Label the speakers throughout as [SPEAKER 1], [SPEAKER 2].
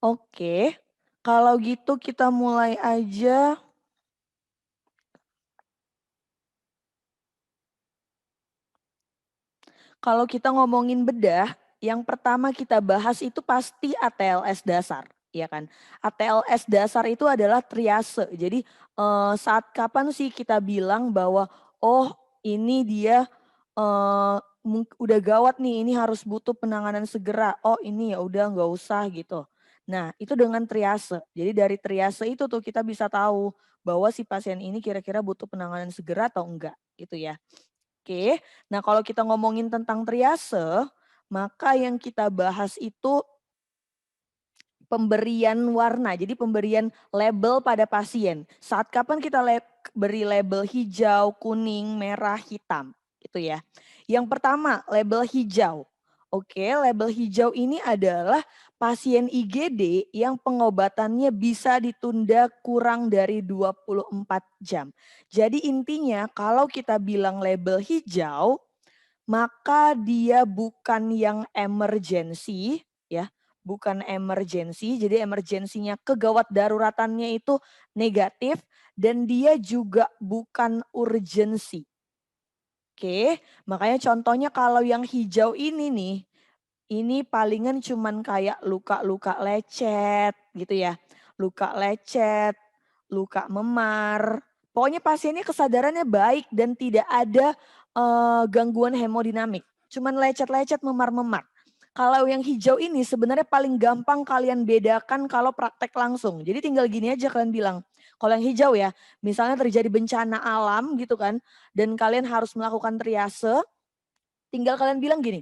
[SPEAKER 1] Oke, kalau gitu kita mulai aja. Kalau kita ngomongin bedah, yang pertama kita bahas itu pasti ATLS dasar, ya kan? ATLS dasar itu adalah triase. Jadi saat kapan sih kita bilang bahwa oh ini dia udah gawat nih, ini harus butuh penanganan segera. Oh ini ya udah nggak usah gitu. Nah itu dengan triase. Jadi dari triase itu tuh kita bisa tahu bahwa si pasien ini kira-kira butuh penanganan segera atau enggak gitu ya. Oke, nah kalau kita ngomongin tentang triase, maka yang kita bahas itu pemberian warna, jadi pemberian label pada pasien. Saat kapan kita beri label hijau, kuning, merah, hitam, gitu ya. Yang pertama, label hijau. Oke, label hijau ini adalah pasien IGD yang pengobatannya bisa ditunda kurang dari 24 jam. Jadi intinya kalau kita bilang label hijau, maka dia bukan yang emergensi ya, bukan emergensi. Jadi emergensinya kegawat daruratannya itu negatif dan dia juga bukan urgensi. Oke, makanya contohnya kalau yang hijau ini nih, ini palingan cuman kayak luka-luka lecet gitu ya. Luka lecet, luka memar. Pokoknya pasiennya kesadarannya baik dan tidak ada gangguan hemodinamik. Cuman lecet-lecet, memar-memar. Kalau yang hijau ini sebenarnya paling gampang kalian bedakan kalau praktek langsung. Jadi tinggal gini aja kalian bilang. Kalau yang hijau ya, misalnya terjadi bencana alam gitu kan, dan kalian harus melakukan triase, tinggal kalian bilang gini,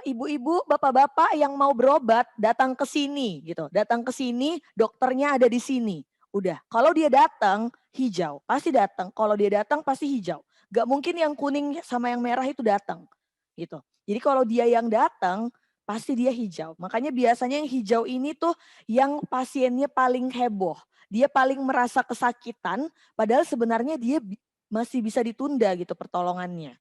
[SPEAKER 1] ibu-ibu, bapak-bapak yang mau berobat datang ke sini gitu. Datang ke sini, dokternya ada di sini. Udah, kalau dia datang hijau, pasti datang. Kalau dia datang pasti hijau. Gak mungkin yang kuning sama yang merah itu datang gitu. Jadi kalau dia yang datang pasti dia hijau. Makanya biasanya yang hijau ini tuh yang pasiennya paling heboh. Dia paling merasa kesakitan padahal sebenarnya dia masih bisa ditunda gitu pertolongannya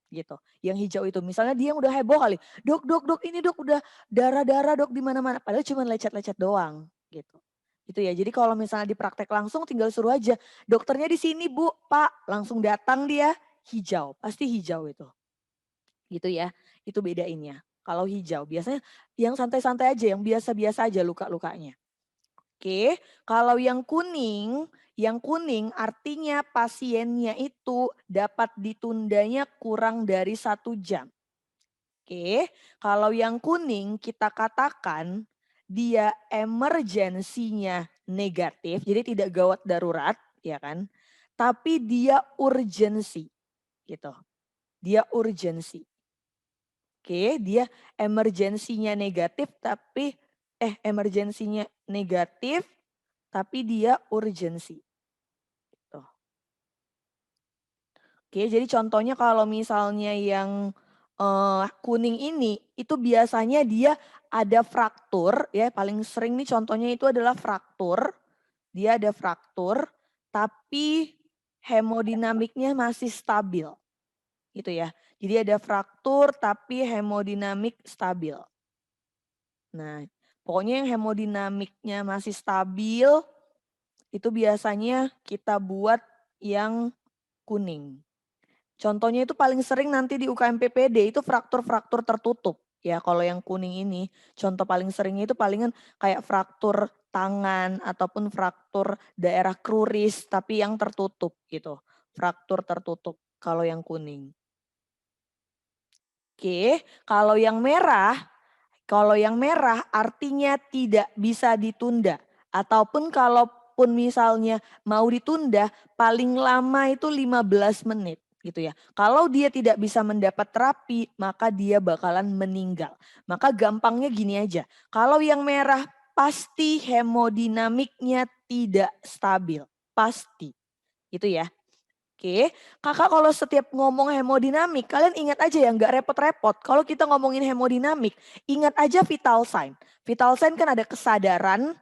[SPEAKER 1] gitu. Yang hijau itu misalnya dia yang udah heboh kali, "Dok, dok, dok, ini dok udah darah-darah dok di mana-mana." Padahal cuma lecet-lecet doang gitu. Gitu ya. Jadi kalau misalnya di praktek langsung tinggal suruh aja, "Dokternya di sini, Bu, Pak." Langsung datang dia hijau, pasti hijau itu. Gitu ya. Itu bedainnya. Kalau hijau biasanya yang santai-santai aja, yang biasa-biasa aja luka-lukanya. Oke, kalau yang kuning artinya pasiennya itu dapat ditundanya kurang dari 1 jam. Oke, kalau yang kuning kita katakan dia emergensinya negatif, jadi tidak gawat darurat, ya kan? Tapi dia urgensi, gitu. Dia urgensi. Oke, dia emergensinya negatif emergensinya negatif tapi dia urgensi. Gitu. Oke, jadi contohnya kalau misalnya yang kuning ini itu biasanya dia ada fraktur ya, paling sering nih contohnya itu adalah fraktur. Dia ada fraktur tapi hemodinamiknya masih stabil gitu ya. Jadi ada fraktur tapi hemodinamik stabil. Nah, pokoknya yang hemodinamiknya masih stabil itu biasanya kita buat yang kuning. Contohnya itu paling sering nanti di UKM PPD itu fraktur-fraktur tertutup. Ya kalau yang kuning ini contoh paling seringnya itu palingan kayak fraktur tangan ataupun fraktur daerah kruris tapi yang tertutup gitu. Fraktur tertutup kalau yang kuning. Oke, kalau yang merah artinya tidak bisa ditunda ataupun kalaupun misalnya mau ditunda paling lama itu 15 menit gitu ya. Kalau dia tidak bisa mendapat terapi maka dia bakalan meninggal. Maka gampangnya gini aja. Kalau yang merah pasti hemodinamiknya tidak stabil, pasti. Itu ya. Oke, Kakak kalau setiap ngomong hemodinamik, kalian ingat aja ya, nggak repot-repot. Kalau kita ngomongin hemodinamik, ingat aja vital sign. Vital sign kan ada kesadaran,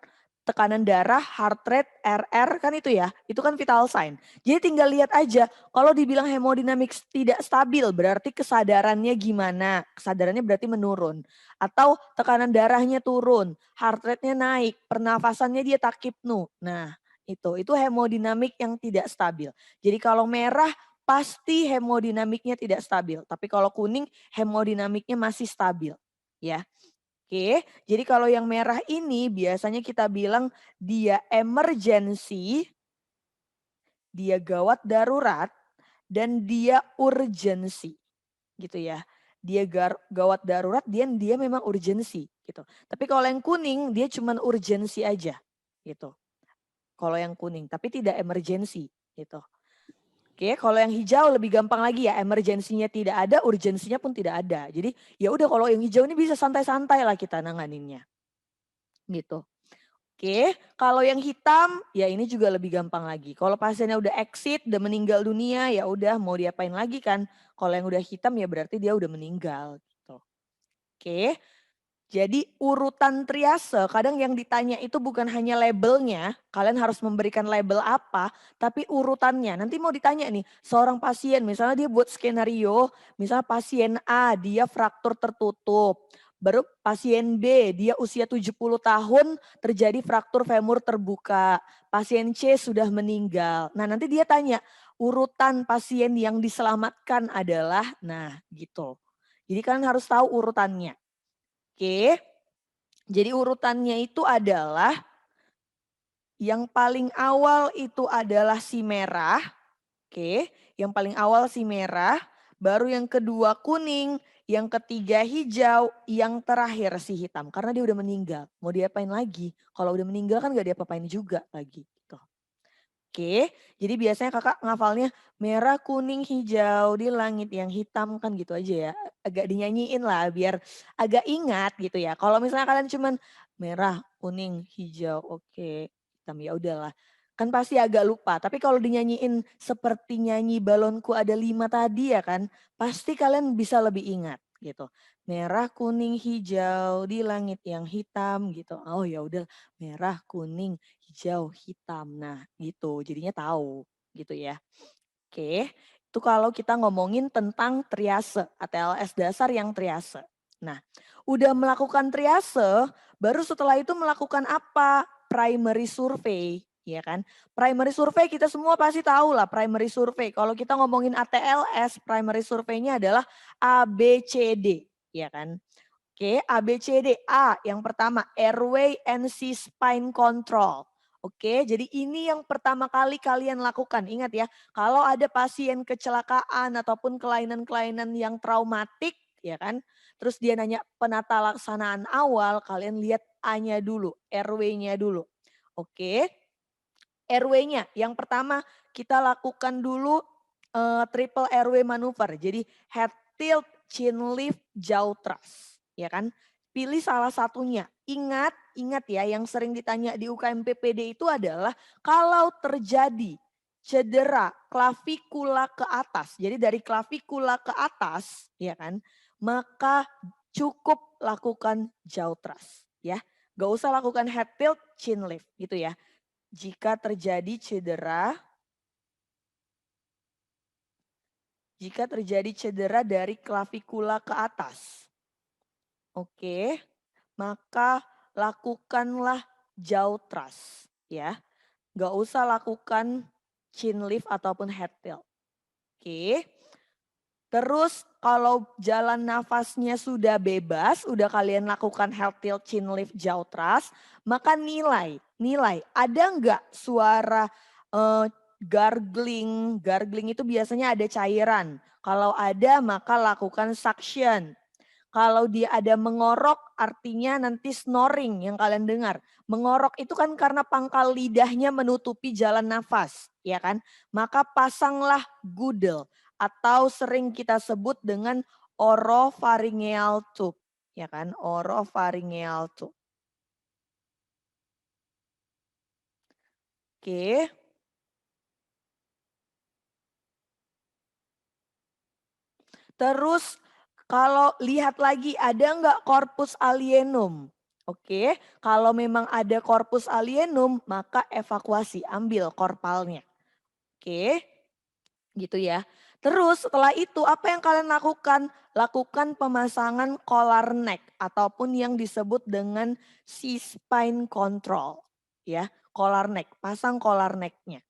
[SPEAKER 1] tekanan darah, heart rate, RR kan itu ya, itu kan vital sign. Jadi tinggal lihat aja, kalau dibilang hemodinamik tidak stabil berarti kesadarannya gimana? Kesadarannya berarti menurun. Atau tekanan darahnya turun, heart rate-nya naik, pernafasannya dia takipnu. Nah itu hemodinamik yang tidak stabil. Jadi kalau merah pasti hemodinamiknya tidak stabil. Tapi kalau kuning hemodinamiknya masih stabil. Ya. Oke, jadi kalau yang merah ini biasanya kita bilang dia emergency, dia gawat darurat, dan dia urgency gitu ya. Dia gawat darurat, dia memang urgency gitu. Tapi kalau yang kuning dia cuman urgency aja gitu. Kalau yang kuning, tapi tidak emergency gitu. Oke, kalau yang hijau lebih gampang lagi ya, emergensinya tidak ada, urgensinya pun tidak ada. Jadi ya udah kalau yang hijau ini bisa santai-santai lah kita nanganinnya. Gitu. Oke, kalau yang hitam ya ini juga lebih gampang lagi. Kalau pasiennya udah exit, udah meninggal dunia ya udah mau diapain lagi kan. Kalau yang udah hitam ya berarti dia udah meninggal gitu. Oke. Jadi urutan triase kadang yang ditanya itu bukan hanya labelnya, kalian harus memberikan label apa, tapi urutannya. Nanti mau ditanya nih, seorang pasien misalnya dia buat skenario, misalnya pasien A dia fraktur tertutup. Baru pasien B dia usia 70 tahun terjadi fraktur femur terbuka. Pasien C sudah meninggal. Nah nanti dia tanya urutan pasien yang diselamatkan adalah, nah gitu. Jadi kalian harus tahu urutannya. Oke, jadi urutannya itu adalah yang paling awal itu adalah si merah. Oke, yang paling awal si merah, baru yang kedua kuning, yang ketiga hijau, yang terakhir si hitam. Karena dia udah meninggal, mau diapain lagi? Kalau udah meninggal kan gak diapa-apain juga lagi. Gitu. Oke, jadi biasanya kakak ngafalnya merah, kuning, hijau di langit yang hitam kan gitu aja ya. Agak dinyanyiin lah biar agak ingat gitu ya. Kalau misalnya kalian cuman merah, kuning, hijau, oke, hitam ya udahlah. Kan pasti agak lupa. Tapi kalau dinyanyiin seperti nyanyi balonku ada 5 tadi ya kan, pasti kalian bisa lebih ingat gitu. Merah, kuning, hijau di langit yang hitam gitu. Oh ya udah merah, kuning, hijau, hitam. Nah gitu jadinya tahu gitu ya. Oke, itu kalau kita ngomongin tentang triase, ATLS dasar yang triase. Nah udah melakukan triase, baru setelah itu melakukan apa? Primary survey. Ya kan, primary survey kita semua pasti tahu lah primary survey. Kalau kita ngomongin ATLS, primary survey-nya adalah ABCD, ya kan. Oke, ABCD. A yang pertama, airway and spine control. Oke, jadi ini yang pertama kali kalian lakukan. Ingat ya, kalau ada pasien kecelakaan ataupun kelainan-kelainan yang traumatik, ya kan. Terus dia nanya penata laksanaan awal, kalian lihat A-nya dulu, airway-nya dulu. Oke, airway-nya yang pertama kita lakukan dulu triple airway maneuver. Jadi head tilt, chin lift, jaw thrust, ya kan? Pilih salah satunya. Ingat ya yang sering ditanya di UKM PPD itu adalah kalau terjadi cedera klavikula ke atas. Jadi dari klavikula ke atas, ya kan? Maka cukup lakukan jaw thrust, ya. Gak usah lakukan head tilt, chin lift gitu ya. Jika terjadi cedera dari klavikula ke atas. Oke, maka lakukanlah jaw thrust ya. Gak usah lakukan chin lift ataupun head tilt. Oke. Terus kalau jalan nafasnya sudah bebas, udah kalian lakukan head tilt, chin lift, jaw thrust, maka nilai ada nggak suara gargling? Gargling itu biasanya ada cairan. Kalau ada maka lakukan suction. Kalau dia ada mengorok artinya nanti snoring yang kalian dengar. Mengorok itu kan karena pangkal lidahnya menutupi jalan nafas, ya kan? Maka pasanglah gudel atau sering kita sebut dengan oropharyngeal tube, ya kan? Oropharyngeal tube. Oke. Terus kalau lihat lagi ada nggak corpus alienum? Oke, kalau memang ada corpus alienum, maka evakuasi, ambil korpalnya. Oke, gitu ya. Terus setelah itu apa yang kalian lakukan? Lakukan pemasangan collar neck ataupun yang disebut dengan C-spine control. Ya, collar neck, pasang collar necknya.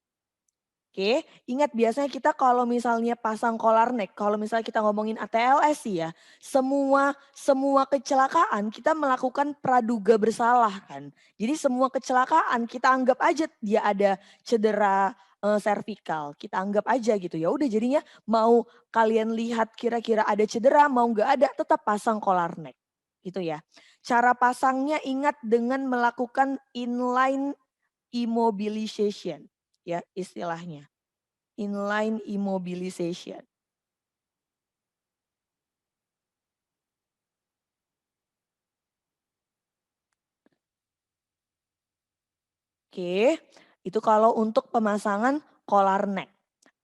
[SPEAKER 1] Oke, ingat biasanya kita kalau misalnya pasang collar neck, kalau misalnya kita ngomongin ATLS sih ya, semua semua kecelakaan kita melakukan praduga bersalah kan. Jadi semua kecelakaan kita anggap aja dia ada cedera servikal, kita anggap aja gitu ya. Udah jadinya mau kalian lihat kira-kira ada cedera, mau nggak ada, tetap pasang collar neck gitu ya. Cara pasangnya ingat dengan melakukan inline immobilization ya istilahnya. Inline immobilization. Oke, itu kalau untuk pemasangan collar neck.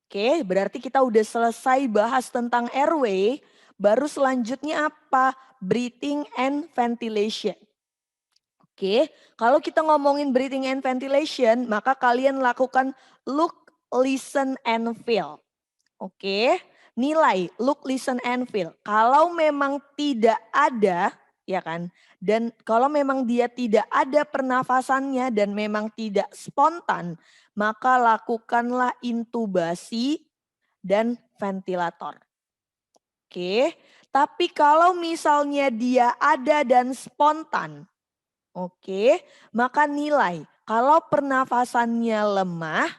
[SPEAKER 1] Oke, berarti kita udah selesai bahas tentang airway, baru selanjutnya apa? Breathing and ventilation. Oke, kalau kita ngomongin breathing and ventilation, maka kalian lakukan look, listen, and feel. Oke, nilai look, listen, and feel. Kalau memang tidak ada, ya kan, dan kalau memang dia tidak ada pernafasannya dan memang tidak spontan, maka lakukanlah intubasi dan ventilator. Oke, tapi kalau misalnya dia ada dan spontan, oke, maka nilai kalau pernafasannya lemah,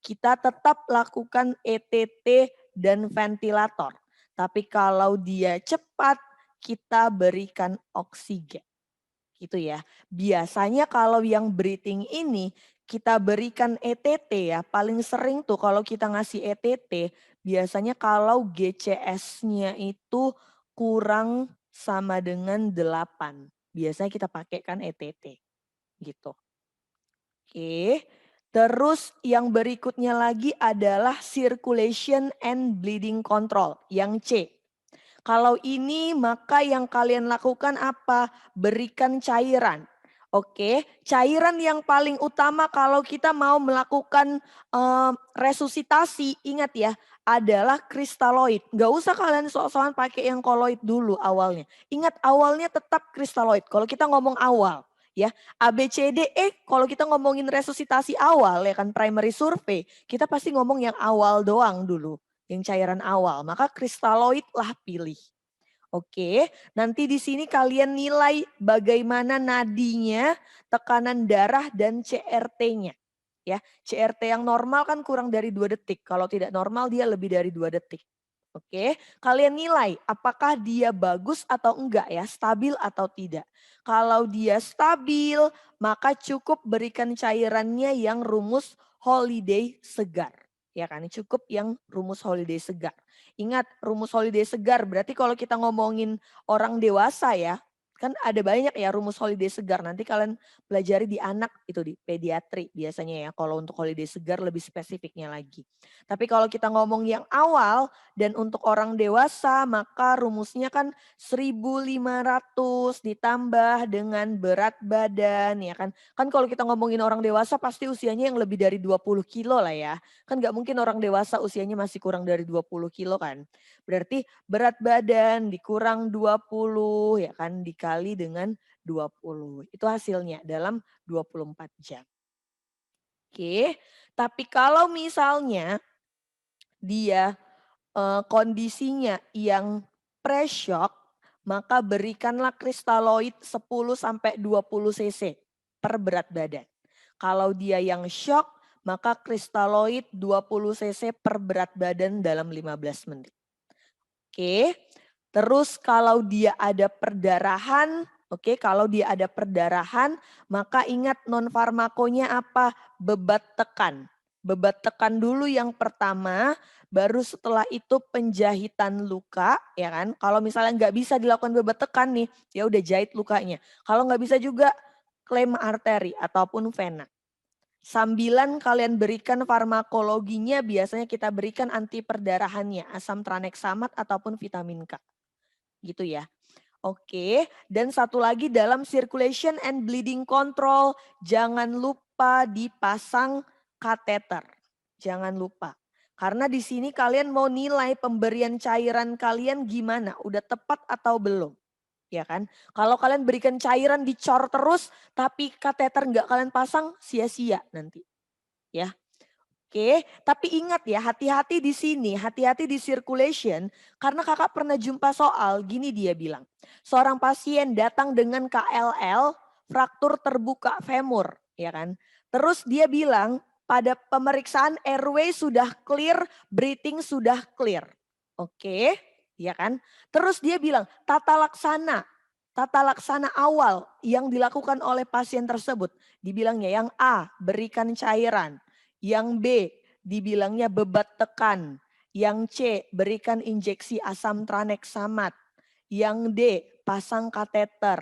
[SPEAKER 1] kita tetap lakukan ETT dan ventilator. Tapi kalau dia cepat, kita berikan oksigen. Gitu ya. Biasanya kalau yang breathing ini kita berikan ETT ya. Paling sering tuh kalau kita ngasih ETT, biasanya kalau GCS-nya itu kurang sama dengan 8. Biasanya kita pakai kan ETT gitu. Oke. Terus yang berikutnya lagi adalah circulation and bleeding control, yang C. Kalau ini maka yang kalian lakukan apa? Berikan cairan. Oke, cairan yang paling utama kalau kita mau melakukan resusitasi, ingat ya, adalah kristaloid. Gak usah kalian sok-sokan pakai yang koloid dulu awalnya. Ingat awalnya tetap kristaloid. Kalau kita ngomong awal, ya A B C D E, kalau kita ngomongin resusitasi awal ya kan primary survey, kita pasti ngomong yang awal doang dulu, yang cairan awal. Maka kristaloid lah pilih. Oke, nanti di sini kalian nilai bagaimana nadinya, tekanan darah dan CRT-nya. Ya, CRT yang normal kan kurang dari 2 detik. Kalau tidak normal dia lebih dari 2 detik. Oke, kalian nilai apakah dia bagus atau enggak ya, stabil atau tidak. Kalau dia stabil, maka cukup berikan cairannya yang rumus holiday segar. Ya kan, cukup yang rumus holiday segar. Ingat rumus holiday segar berarti kalau kita ngomongin orang dewasa ya, kan ada banyak ya rumus holiday segar. Nanti kalian pelajari di anak itu di pediatri biasanya ya. Kalau untuk holiday segar lebih spesifiknya lagi. Tapi kalau kita ngomong yang awal dan untuk orang dewasa maka rumusnya kan 1.500 ditambah dengan berat badan ya kan. Kan kalau kita ngomongin orang dewasa pasti usianya yang lebih dari 20 kilo lah ya. Kan gak mungkin orang dewasa usianya masih kurang dari 20 kilo kan. Berarti berat badan dikurang 20 ya kan dikali dengan 20. Itu hasilnya dalam 24 jam. Oke, tapi kalau misalnya dia kondisinya yang pre-shock, maka berikanlah kristaloid 10 sampai 20 cc per berat badan. Kalau dia yang shock, maka kristaloid 20 cc per berat badan dalam 15 menit. Oke. Terus kalau dia ada perdarahan, oke, kalau dia ada perdarahan, maka ingat non farmakonya apa? Bebat tekan. Bebat tekan dulu yang pertama, baru setelah itu penjahitan luka, ya kan? Kalau misalnya nggak bisa dilakukan bebat tekan nih, ya udah jahit lukanya. Kalau nggak bisa juga klaim arteri ataupun vena. Sambilan kalian berikan farmakologinya biasanya kita berikan anti perdarahannya, asam traneksamat ataupun vitamin K. Gitu ya. Oke, dan satu lagi dalam circulation and bleeding control, jangan lupa dipasang kateter. Jangan lupa. Karena di sini kalian mau nilai pemberian cairan kalian gimana, udah tepat atau belum. Ya kan? Kalau kalian berikan cairan dicor terus, tapi kateter nggak kalian pasang, sia-sia nanti. Ya. Oke, tapi ingat ya, hati-hati di sini, hati-hati di circulation, karena kakak pernah jumpa soal, gini dia bilang. Seorang pasien datang dengan KLL, fraktur terbuka femur, ya kan. Terus dia bilang, pada pemeriksaan airway sudah clear, breathing sudah clear. Oke, ya kan. Terus dia bilang, tata laksana awal yang dilakukan oleh pasien tersebut. Dibilangnya yang A, berikan cairan. Yang B, dibilangnya bebat tekan. Yang C, berikan injeksi asam traneksamat. Yang D, pasang kateter.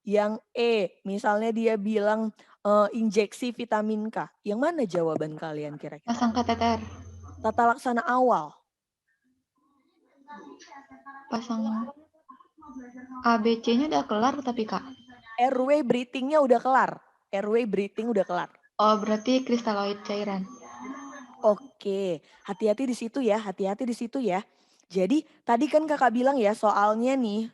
[SPEAKER 1] Yang E, misalnya dia bilang injeksi vitamin K. Yang mana jawaban kalian kira-kira?
[SPEAKER 2] Pasang kateter.
[SPEAKER 1] Tata laksana awal.
[SPEAKER 2] Pasang ABC-nya udah kelar tapi Kak.
[SPEAKER 1] Airway breathing-nya udah kelar. Airway breathing udah kelar.
[SPEAKER 2] Oh, berarti kristaloid cairan.
[SPEAKER 1] Oke, hati-hati di situ ya, hati-hati di situ ya. Jadi tadi kan kakak bilang ya soalnya nih,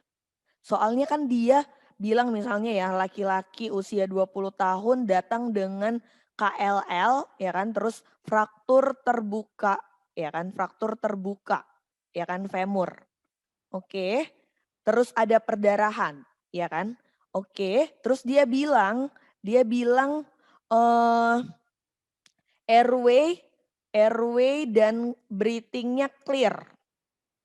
[SPEAKER 1] soalnya kan dia bilang misalnya ya laki-laki usia 20 tahun datang dengan KLL ya kan, terus fraktur terbuka ya kan, fraktur terbuka ya kan femur. Oke, terus ada perdarahan ya kan. Oke, terus dia bilang eh airway dan breathing-nya clear.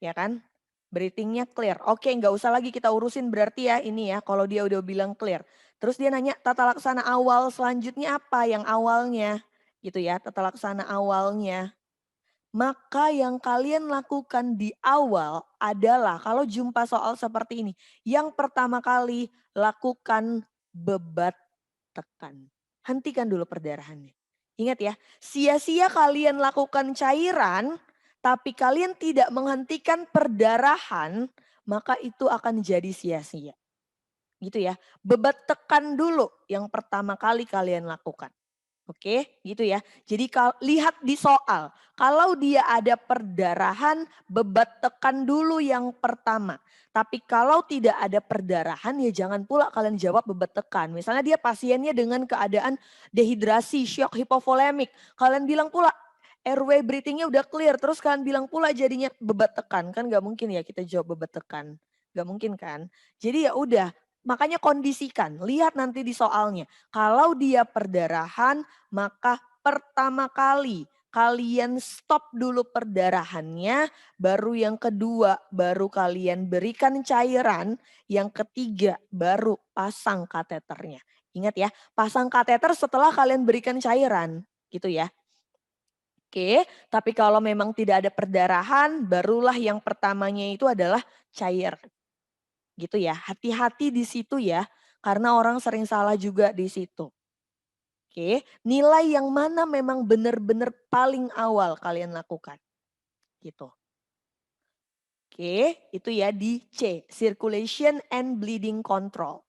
[SPEAKER 1] Ya kan? Breathing-nya clear. Oke, nggak usah lagi kita urusin berarti ya ini ya kalau dia udah bilang clear. Terus dia nanya tata laksana awal selanjutnya apa yang awalnya? Gitu ya, tata laksana awalnya. Maka yang kalian lakukan di awal adalah kalau jumpa soal seperti ini. Yang pertama kali lakukan bebat tekan. Hentikan dulu perdarahannya. Ingat ya, sia-sia kalian lakukan cairan, tapi kalian tidak menghentikan perdarahan, maka itu akan jadi sia-sia. Gitu ya, bebat tekan dulu yang pertama kali kalian lakukan. Oke, gitu ya. Jadi lihat di soal, kalau dia ada perdarahan, bebat tekan dulu yang pertama. Tapi kalau tidak ada perdarahan ya jangan pula kalian jawab bebat tekan. Misalnya dia pasiennya dengan keadaan dehidrasi, shock hipovolemik. Kalian bilang pula airway breathingnya udah clear, terus kalian bilang pula jadinya bebat tekan. Kan gak mungkin ya kita jawab bebat tekan. Gak mungkin kan. Jadi ya udah, makanya kondisikan. Lihat nanti di soalnya. Kalau dia perdarahan, maka pertama kali kalian stop dulu perdarahannya, baru yang kedua baru kalian berikan cairan, yang ketiga baru pasang kateternya. Ingat ya, pasang kateter setelah kalian berikan cairan, gitu ya. Oke, tapi kalau memang tidak ada perdarahan, barulah yang pertamanya itu adalah cair. Gitu ya, hati-hati di situ ya, karena orang sering salah juga di situ. Oke, nilai yang mana memang benar-benar paling awal kalian lakukan. Gitu. Oke, itu ya di C, circulation and bleeding control.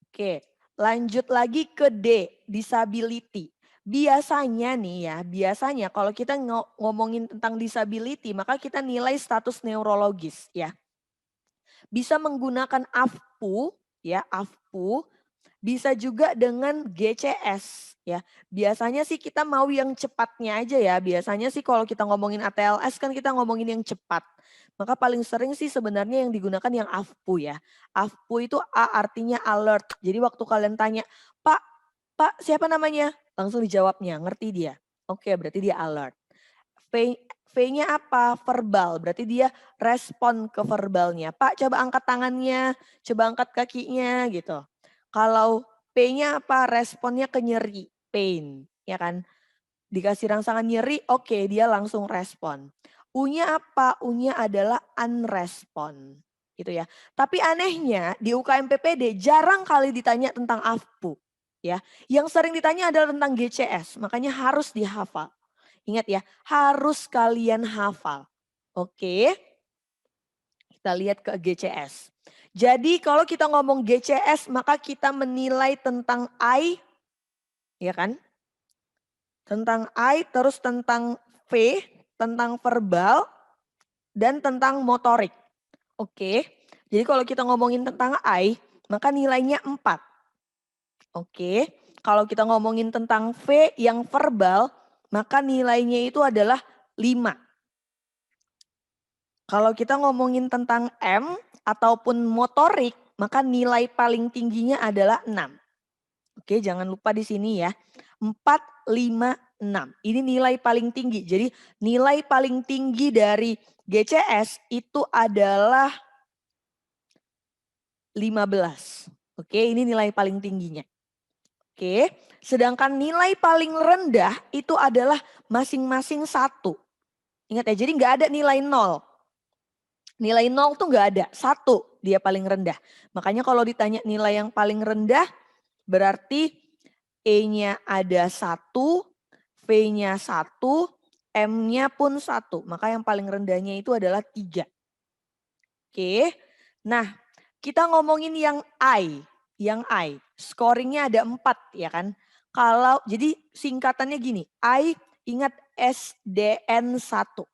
[SPEAKER 1] Oke, lanjut lagi ke D, disability. Biasanya nih ya, biasanya kalau kita ngomongin tentang disability, maka kita nilai status neurologis ya. Bisa menggunakan AFPU ya, AFPU. Bisa juga dengan GCS ya. Biasanya sih kita mau yang cepatnya aja ya. Biasanya sih kalau kita ngomongin ATLS kan kita ngomongin yang cepat. Maka paling sering sih sebenarnya yang digunakan yang AFPU ya. AFPU itu A artinya alert. Jadi waktu kalian tanya, Pak siapa namanya? Langsung dijawabnya, ngerti dia. Oke berarti dia alert. V-nya apa? Verbal. Berarti dia respon ke verbalnya. Pak coba angkat tangannya, coba angkat kakinya gitu. Kalau P-nya apa? Responnya ke nyeri, pain, ya kan? Dikasih rangsangan nyeri, oke dia langsung respon. U-nya apa? U-nya adalah unrespon. Gitu ya. Tapi anehnya di UKM PPD jarang kali ditanya tentang AFPU. Ya, yang sering ditanya adalah tentang GCS, makanya harus dihafal. Ingat ya, harus kalian hafal. Oke, kita lihat ke GCS. Jadi kalau kita ngomong GCS maka kita menilai tentang I, ya kan? Tentang I, terus tentang V, tentang verbal, dan tentang motorik. Oke, jadi kalau kita ngomongin tentang I, maka nilainya 4. Oke, kalau kita ngomongin tentang V yang verbal, maka nilainya itu adalah 5. Kalau kita ngomongin tentang M ataupun motorik, maka nilai paling tingginya adalah 6. Oke, jangan lupa di sini ya. 4, 5, 6. Ini nilai paling tinggi. Jadi nilai paling tinggi dari GCS itu adalah 15. Oke, ini nilai paling tingginya. Oke, sedangkan nilai paling rendah itu adalah masing-masing 1. Ingat ya, jadi nggak ada nilai 0. Nilai 0 tuh nggak ada, 1 dia paling rendah. Makanya kalau ditanya nilai yang paling rendah berarti E-nya ada 1, V-nya 1, M-nya pun 1. Maka yang paling rendahnya itu adalah 3. Oke, nah kita ngomongin yang I. Yang I, scoringnya ada 4 ya kan. Kalau jadi singkatannya gini, I ingat SDN 1.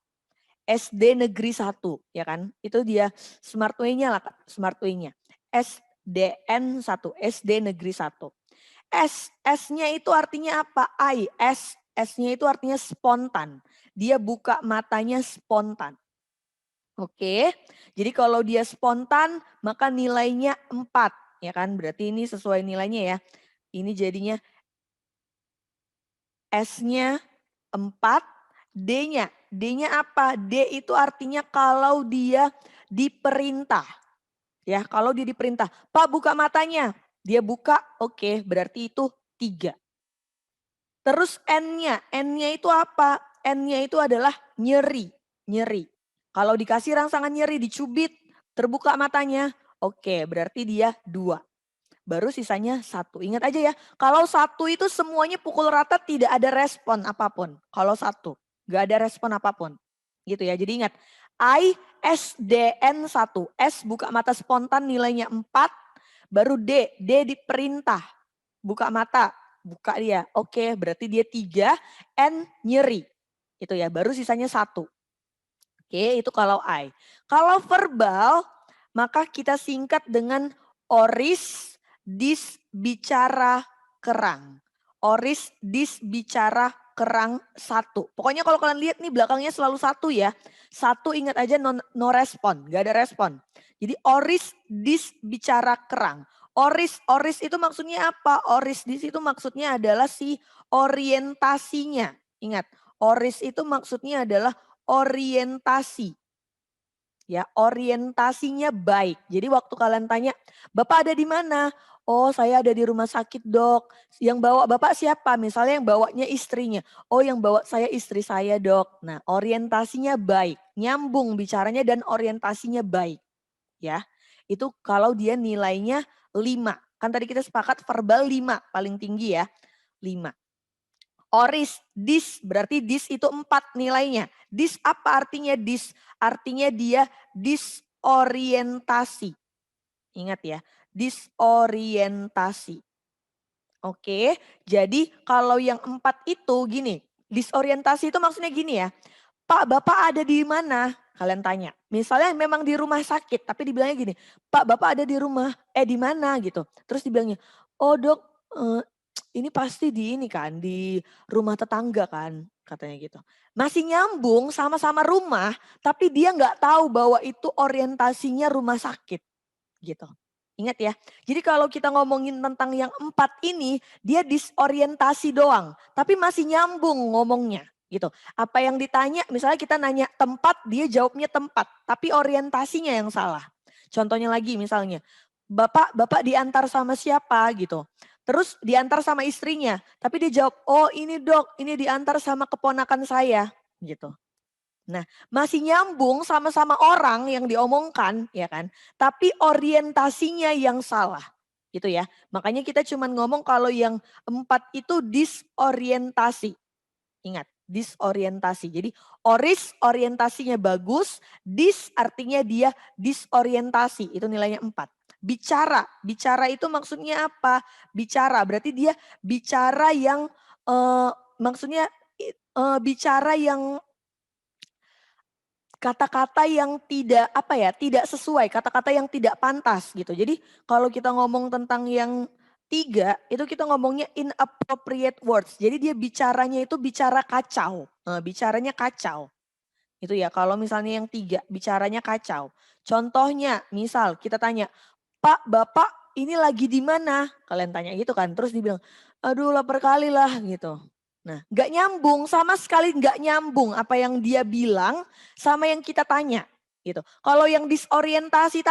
[SPEAKER 1] SD Negeri 1 ya kan. Itu dia smart way-nya lah, smart way-nya. SDN 1, SD Negeri 1. S-nya itu artinya apa? S-nya itu artinya spontan. Dia buka matanya spontan. Oke, jadi kalau dia spontan maka nilainya 4 ya kan. Berarti ini sesuai nilainya ya. Ini jadinya S-nya 4, D-nya apa? D itu artinya kalau dia diperintah. Ya, kalau dia diperintah, Pak buka matanya. Dia buka, oke, berarti itu 3. Terus N-nya itu apa? N-nya itu adalah nyeri. Kalau dikasih rangsangan nyeri, dicubit, terbuka matanya, oke, berarti dia 2. Baru sisanya 1. Ingat aja ya, kalau 1 itu semuanya pukul rata tidak ada respon apapun. Kalau 1, gak ada respon apapun. Gitu ya, jadi ingat, ISDN 1. S buka mata spontan nilainya 4. Baru D diperintah. Buka mata, buka dia. Oke, berarti dia 3. N nyeri. Itu ya, baru sisanya 1. Oke, itu kalau I. Kalau verbal, maka kita singkat dengan oris, dis, bicara, kerang. Oris, dis, bicara, kerang, 1. Pokoknya kalau kalian lihat nih belakangnya selalu 1 ya. 1 ingat aja no respon, gak ada respon. Jadi oris, dis, bicara, kerang. Oris itu maksudnya apa? Oris dis itu maksudnya adalah si orientasinya. Ingat, oris itu maksudnya adalah orientasi. Ya, orientasinya baik. Jadi waktu kalian tanya, "Bapak ada di mana?" "Oh, saya ada di rumah sakit, Dok." "Yang bawa Bapak siapa?" Misalnya yang bawanya istrinya. "Oh, yang bawa saya istri saya, Dok." Nah, orientasinya baik, nyambung bicaranya dan orientasinya baik. Ya. Itu kalau dia nilainya 5. Kan tadi kita sepakat verbal 5 paling tinggi ya. 5. Oris, dis, berarti dis itu 4 nilainya. Dis apa artinya dis? Artinya dia disorientasi. Ingat ya, disorientasi. Oke, jadi kalau yang 4 itu gini, disorientasi itu maksudnya gini ya. Pak, Bapak ada di mana? Kalian tanya. Misalnya memang di rumah sakit, tapi dibilangnya gini, Pak, Bapak ada di rumah, di mana gitu. Terus dibilangnya, oh dok, ini pasti di ini kan, di rumah tetangga kan, katanya gitu. Masih nyambung sama-sama rumah, tapi dia nggak tahu bahwa itu orientasinya rumah sakit gitu. Ingat ya, jadi kalau kita ngomongin tentang yang 4 ini, dia disorientasi doang, tapi masih nyambung ngomongnya gitu. Apa yang ditanya, misalnya kita nanya tempat, dia jawabnya tempat, tapi orientasinya yang salah. Contohnya lagi misalnya, Bapak diantar sama siapa gitu. Terus diantar sama istrinya, tapi dia jawab, oh ini dok, ini diantar sama keponakan saya gitu. Nah, masih nyambung sama-sama orang yang diomongkan, ya kan? Tapi orientasinya yang salah, gitu ya. Makanya kita cuma ngomong kalau yang 4 itu disorientasi. Ingat, disorientasi. Jadi oris orientasinya bagus, dis artinya dia disorientasi, itu nilainya 4. Bicara, bicara itu maksudnya apa? Bicara berarti dia bicara yang maksudnya bicara yang kata-kata yang tidak apa ya, tidak sesuai, kata-kata yang tidak pantas gitu. Jadi kalau kita ngomong tentang yang 3 itu kita ngomongnya inappropriate words. Jadi dia bicaranya itu bicara kacau, bicaranya kacau. Itu ya kalau misalnya yang 3 bicaranya kacau. Contohnya misal kita tanya, "Pak, Bapak ini lagi di mana?" Kalian tanya gitu kan, terus dibilang, "Aduh lapar kali lah," gitu. Nah, nggak nyambung, sama sekali nggak nyambung apa yang dia bilang sama yang kita tanya gitu. Kalau yang disorientasi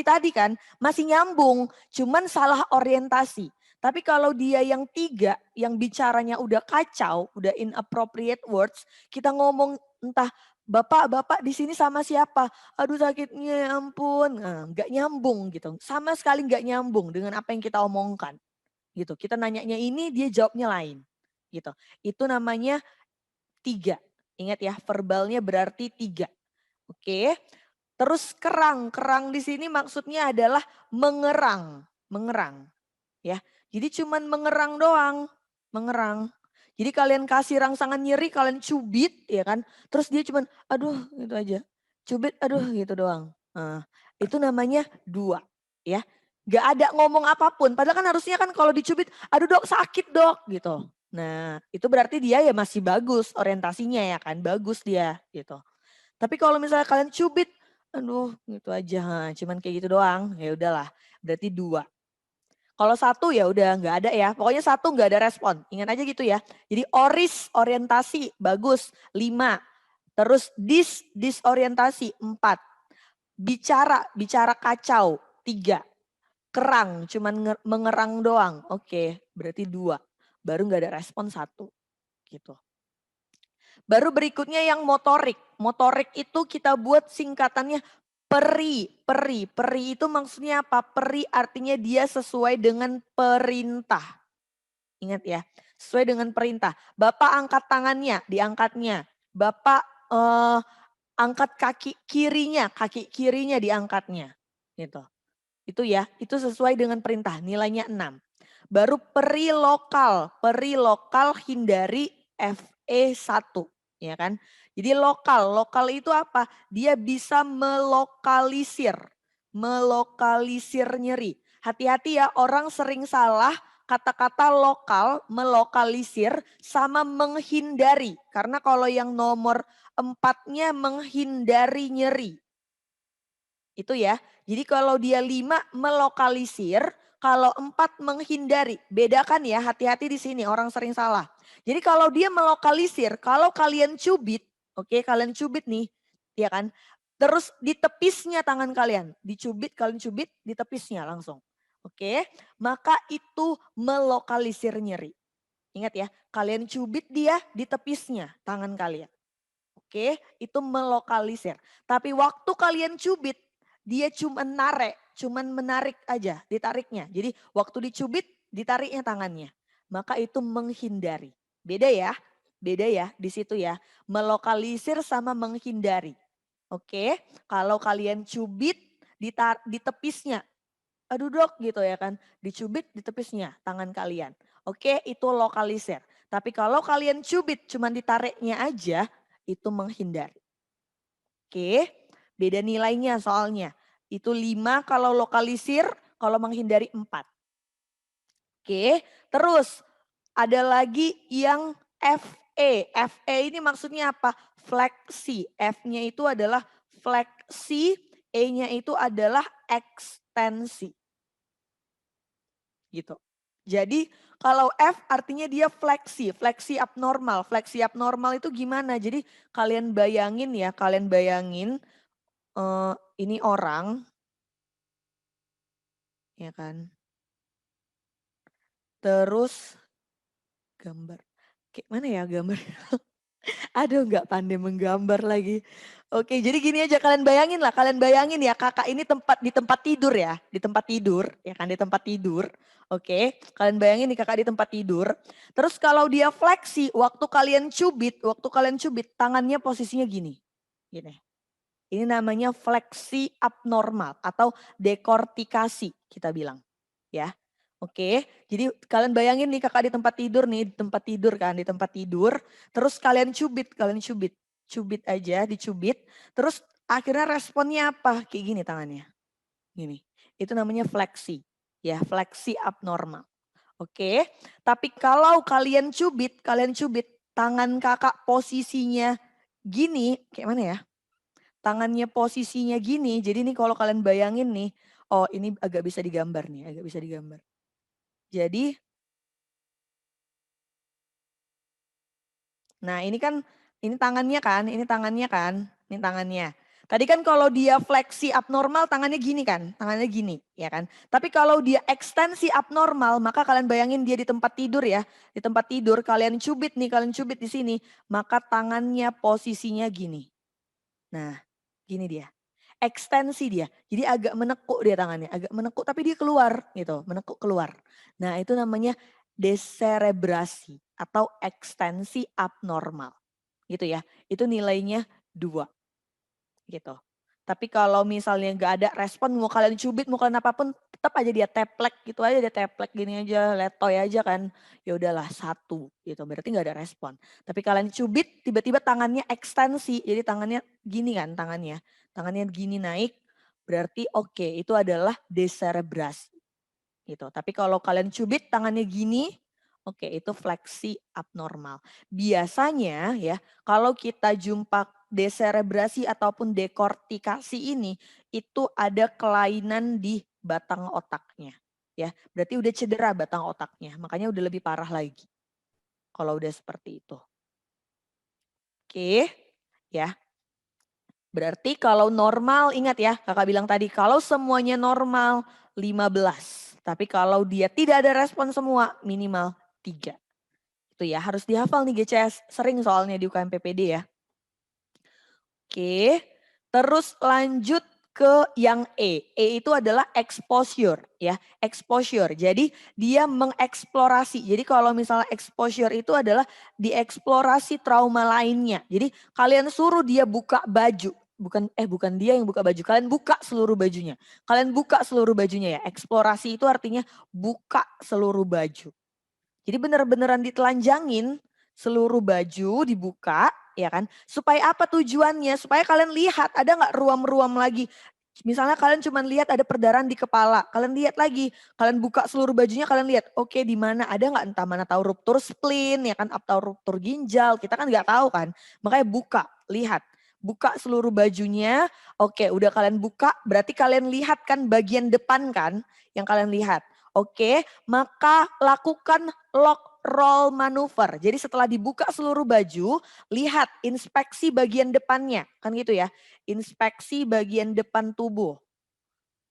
[SPEAKER 1] tadi kan masih nyambung, cuman salah orientasi. Tapi kalau dia yang 3, yang bicaranya udah kacau, udah inappropriate words, kita ngomong entah, "Bapak di sini sama siapa? Aduh sakitnya ya ampun." Nah, nggak nyambung gitu. Sama sekali nggak nyambung dengan apa yang kita omongkan gitu. Kita nanyanya ini, dia jawabnya lain gitu. Itu namanya 3. Ingat ya, verbalnya berarti 3. Oke. Terus kerang, kerang di sini maksudnya adalah mengerang, mengerang ya. Jadi cuman mengerang doang, mengerang. Jadi kalian kasih rangsangan nyeri, kalian cubit ya kan. Terus dia cuman aduh gitu aja. Cubit aduh gitu doang. Nah, itu namanya 2 ya. Gak ada ngomong apapun. Padahal kan harusnya kan kalau dicubit, aduh dok sakit dok gitu. Nah itu berarti dia ya masih bagus orientasinya ya kan. Bagus dia gitu. Tapi kalau misalnya kalian cubit, aduh gitu aja. Cuman kayak gitu doang. Ya udahlah berarti 2. Kalau 1 ya udah nggak ada ya. Pokoknya 1 nggak ada respon. Ingat aja gitu ya. Jadi oris orientasi bagus 5. Terus disorientasi 4. Bicara kacau 3. Kerang cuman mengerang doang. Oke, berarti 2. Baru nggak ada respon 1 gitu. Baru berikutnya yang motorik. Motorik itu kita buat singkatannya peri. Peri. Peri itu maksudnya apa? Peri artinya dia sesuai dengan perintah. Ingat ya, sesuai dengan perintah. Bapak angkat tangannya, diangkatnya. Bapak angkat kaki kirinya diangkatnya. Gitu. Itu ya, itu sesuai dengan perintah, nilainya 6. Baru peri lokal hindari FE1, ya kan. Jadi lokal itu apa? Dia bisa melokalisir nyeri. Hati-hati ya, orang sering salah kata-kata lokal, melokalisir sama menghindari. Karena kalau yang nomor 4-nya menghindari nyeri. Itu ya. Jadi kalau dia 5 melokalisir, kalau 4 menghindari. Bedakan ya, hati-hati di sini orang sering salah. Jadi kalau dia melokalisir, kalau kalian cubit, oke kalian cubit nih, ya kan. Terus di tepisnya tangan kalian, dicubit, kalian cubit di tepisnya langsung. Oke, maka itu melokalisir nyeri. Ingat ya, kalian cubit dia di tepisnya tangan kalian. Oke, itu melokalisir. Tapi waktu kalian cubit, dia cuman menarik aja, ditariknya. Jadi waktu dicubit, ditariknya tangannya. Maka itu menghindari. Beda ya di situ ya. Melokalisir sama menghindari. Oke, kalau kalian cubit di tepisnya, aduh dok gitu ya kan, dicubit di tepisnya tangan kalian. Oke, itu lokalisir. Tapi kalau kalian cubit cuman ditariknya aja, itu menghindari. Oke, beda nilainya soalnya. Itu 5 kalau lokalisir, kalau menghindari 4. Oke, terus ada lagi yang FE. FE ini maksudnya apa? Fleksi. F-nya itu adalah fleksi, E-nya itu adalah ekstensi. Gitu. Jadi kalau F artinya dia fleksi, fleksi abnormal. Fleksi abnormal itu gimana? Jadi kalian bayangin ya, kalian bayangin ini orang, ya kan. Terus gambar, kayak mana ya gambar? Aduh, nggak pandai menggambar lagi. Oke, jadi gini aja, kalian bayangin ya, kakak ini di tempat tidur ya, di tempat tidur, ya kan, di tempat tidur. Oke, kalian bayangin nih kakak di tempat tidur. Terus kalau dia fleksi, waktu kalian cubit, tangannya posisinya gini. Gini. Ini namanya fleksi abnormal atau dekortikasi kita bilang. Ya. Oke, jadi kalian bayangin nih kakak di tempat tidur nih, di tempat tidur kan, di tempat tidur. Terus kalian cubit. Cubit aja, dicubit. Terus akhirnya responnya apa? Kayak gini tangannya. Gini. Itu namanya fleksi. Ya, fleksi abnormal. Oke, tapi kalau kalian cubit tangan kakak posisinya gini, kayak mana ya? Tangannya posisinya gini, jadi nih kalau kalian bayangin nih, oh ini agak bisa digambar nih, agak bisa digambar. Jadi, nah ini tangannya kan, ini tangannya. Tadi kan kalau dia fleksi abnormal tangannya gini kan, tangannya gini, ya kan. Tapi kalau dia ekstensi abnormal, maka kalian bayangin dia di tempat tidur ya, di tempat tidur kalian cubit di sini, maka tangannya posisinya gini. Nah, gini dia. Ekstensi dia. Jadi agak menekuk dia tangannya, agak menekuk tapi dia keluar gitu, menekuk keluar. Nah, itu namanya deserebrasi atau ekstensi abnormal. Gitu ya. Itu nilainya 2 gitu. Tapi kalau misalnya nggak ada respon, mau kalian cubit, mau kalian apapun, tetap aja dia teplek gitu aja, dia teplek gini aja, letoy aja kan. Ya udahlah 1 gitu, berarti nggak ada respon. Tapi kalian cubit, tiba-tiba tangannya ekstensi, jadi tangannya gini kan tangannya. Tangannya gini naik, berarti oke, itu adalah deserebrasi gitu. Tapi kalau kalian cubit tangannya gini, oke itu fleksi abnormal. Biasanya ya kalau kita jumpa deserebrasi ataupun dekortikasi ini itu ada kelainan di batang otaknya. Ya, berarti udah cedera batang otaknya, makanya udah lebih parah lagi. Kalau udah seperti itu. Oke, ya. Berarti kalau normal, ingat ya kakak bilang tadi, kalau semuanya normal 15. Tapi kalau dia tidak ada respon semua minimal 3. Itu ya harus dihafal nih GCS, sering soalnya di UKM PPD ya. Oke, terus lanjut ke yang E. E itu adalah exposure ya, exposure. Jadi dia mengeksplorasi. Jadi kalau misalnya exposure itu adalah dieksplorasi trauma lainnya. Jadi kalian suruh dia buka baju. Bukan dia yang buka baju, kalian buka seluruh bajunya. Kalian buka seluruh bajunya ya. Eksplorasi itu artinya buka seluruh baju. Jadi bener-beneran ditelanjangin, seluruh baju dibuka, ya kan? Supaya apa tujuannya? Supaya kalian lihat ada nggak ruam-ruam lagi. Misalnya kalian cuma lihat ada perdarahan di kepala, kalian lihat lagi, kalian buka seluruh bajunya, kalian lihat, oke di mana ada nggak, entah mana tahu ruptur spleen, ya kan, atau ruptur ginjal, kita kan nggak tahu kan, makanya buka, lihat, buka seluruh bajunya, oke, udah kalian buka, berarti kalian lihat kan bagian depan kan, yang kalian lihat. Oke, maka lakukan lock roll maneuver. Jadi setelah dibuka seluruh baju, lihat inspeksi bagian depannya. Kan gitu ya. Inspeksi bagian depan tubuh.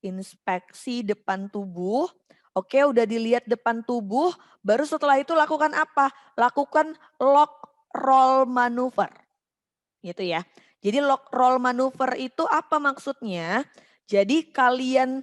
[SPEAKER 1] Inspeksi depan tubuh. Oke, udah dilihat depan tubuh, baru setelah itu lakukan apa? Lakukan lock roll maneuver. Gitu ya. Jadi lock roll maneuver itu apa maksudnya? Jadi kalian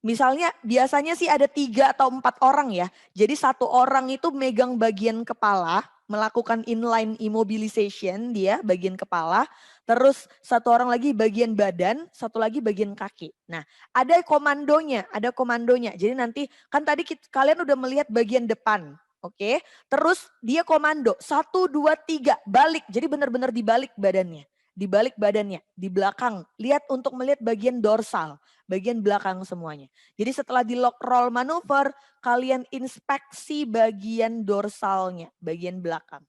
[SPEAKER 1] misalnya biasanya sih ada 3 atau 4 orang ya. Jadi satu orang itu megang bagian kepala, melakukan inline immobilization dia bagian kepala. Terus satu orang lagi bagian badan, satu lagi bagian kaki. Nah ada komandonya, ada komandonya. Jadi nanti kan tadi kalian udah melihat bagian depan. Oke, terus dia komando 1, 2, 3 balik. Jadi benar-benar dibalik badannya. Dibalik badannya, di belakang. Lihat untuk melihat bagian dorsal, bagian belakang semuanya. Jadi setelah di lock roll maneuver, kalian inspeksi bagian dorsalnya, bagian belakang.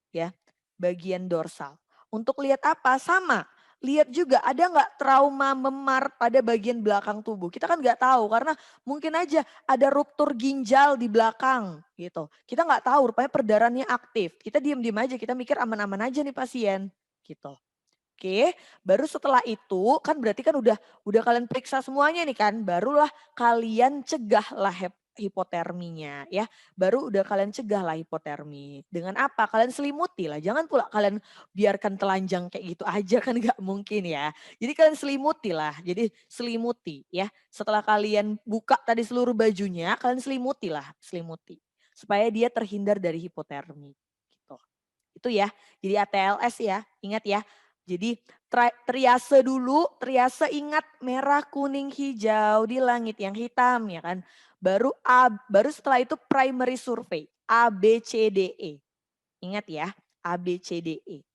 [SPEAKER 1] Ya, bagian dorsal. Untuk lihat apa? Sama. Lihat juga ada nggak trauma memar pada bagian belakang tubuh. Kita kan nggak tahu karena mungkin aja ada ruptur ginjal di belakang gitu. Kita nggak tahu rupanya perdarahannya aktif. Kita diam-diam aja, kita mikir aman-aman aja nih pasien gitu. Oke, baru setelah itu kan berarti kan udah kalian periksa semuanya nih kan, barulah kalian cegah lah hipoterminya ya. Baru udah kalian cegah lah hipotermi. Dengan apa? Kalian selimuti lah. Jangan pula kalian biarkan telanjang kayak gitu aja kan nggak mungkin ya. Jadi kalian selimuti lah. Jadi selimuti ya. Setelah kalian buka tadi seluruh bajunya, kalian selimuti lah, selimuti. Supaya dia terhindar dari hipotermi. Gitu. Itu ya. Jadi ATLS ya. Ingat ya. Jadi triase dulu, triase ingat merah, kuning, hijau di langit yang hitam ya kan. Baru setelah itu primary survey, A, B, C, D, E. Ingat ya, A, B, C, D, E.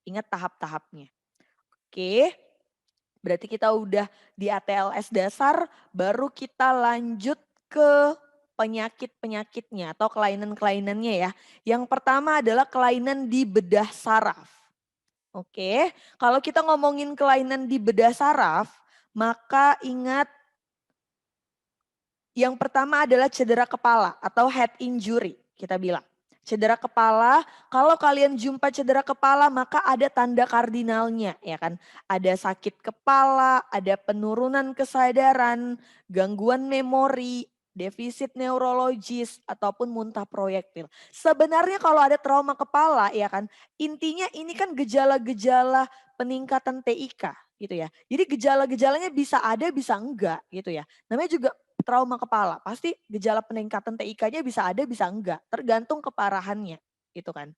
[SPEAKER 1] Ingat tahap-tahapnya. Oke, berarti kita udah di ATLS dasar, baru kita lanjut ke penyakit-penyakitnya atau kelainan-kelainannya ya. Yang pertama adalah kelainan di bedah saraf. Oke, kalau kita ngomongin kelainan di bedah saraf, maka ingat yang pertama adalah cedera kepala atau head injury, kita bilang. Cedera kepala, kalau kalian jumpa cedera kepala maka ada tanda kardinalnya ya kan. Ada sakit kepala, ada penurunan kesadaran, gangguan memori, defisit neurologis ataupun muntah proyektil. Sebenarnya kalau ada trauma kepala ya kan, intinya ini kan gejala-gejala peningkatan TIK gitu ya. Jadi gejala-gejalanya bisa ada bisa enggak gitu ya. Namanya juga trauma kepala, pasti gejala peningkatan TIK-nya bisa ada bisa enggak, tergantung keparahannya gitu kan.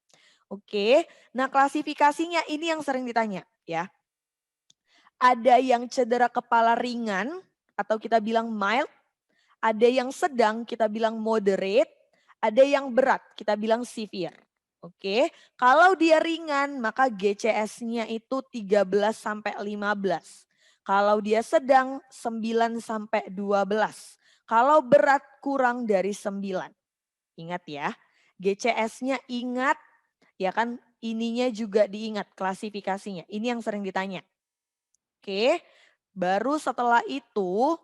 [SPEAKER 1] Oke, nah klasifikasinya ini yang sering ditanya ya. Ada yang cedera kepala ringan atau kita bilang mild, ada yang sedang kita bilang moderate, ada yang berat kita bilang severe. Oke, kalau dia ringan maka GCS-nya itu 13 sampai 15. Kalau dia sedang 9 sampai 12. Kalau berat kurang dari 9. Ingat ya, GCS-nya ingat ya kan, ininya juga diingat klasifikasinya. Ini yang sering ditanya. Oke, baru setelah itu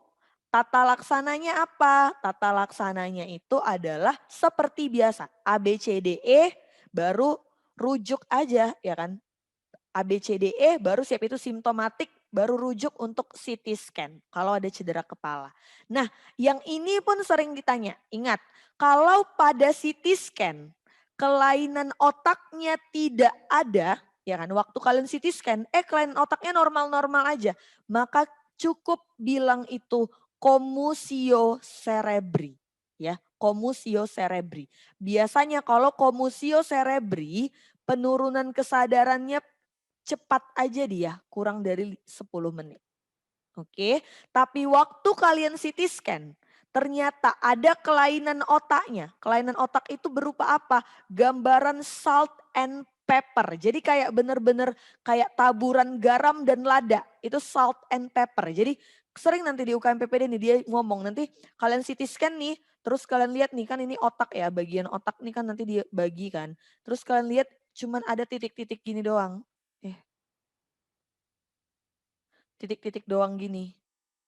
[SPEAKER 1] tata laksananya apa? Tata laksananya itu adalah seperti biasa. A, B, C, D, E baru rujuk aja ya kan. A, B, C, D, E baru siap itu simptomatik baru rujuk untuk CT scan kalau ada cedera kepala. Nah yang ini pun sering ditanya. Ingat kalau pada CT scan kelainan otaknya tidak ada ya kan. Waktu kalian CT scan kelainan otaknya normal-normal aja. Maka cukup bilang itu komusio cerebri ya, komusio cerebri. Biasanya kalau komusio cerebri penurunan kesadarannya cepat aja dia, kurang dari 10 menit. Oke, tapi waktu kalian CT scan ternyata ada kelainan otaknya. Kelainan otak itu berupa apa? Gambaran salt and pepper. Jadi kayak bener-bener kayak taburan garam dan lada. Itu salt and pepper. Jadi sering nanti di UKM PPD nih dia ngomong nanti kalian CT scan nih. Terus kalian lihat nih kan ini otak ya, bagian otak nih kan nanti dia bagi kan. Terus kalian lihat cuman ada titik-titik gini doang. Titik-titik doang gini.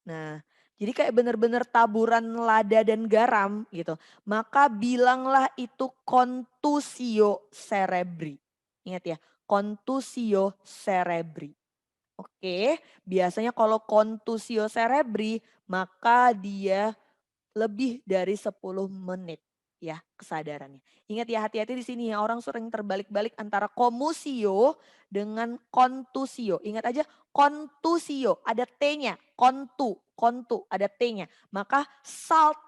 [SPEAKER 1] Nah, jadi kayak bener-bener taburan lada dan garam gitu. Maka bilanglah itu contusio cerebri. Ingat ya, contusio cerebri. Oke, biasanya kalau contusio cerebri maka dia lebih dari 10 menit ya kesadarannya. Ingat ya hati-hati di sini ya orang sering terbalik-balik antara komusio dengan kontusio. Ingat aja kontusio ada T-nya, kontu ada T-nya. Maka salt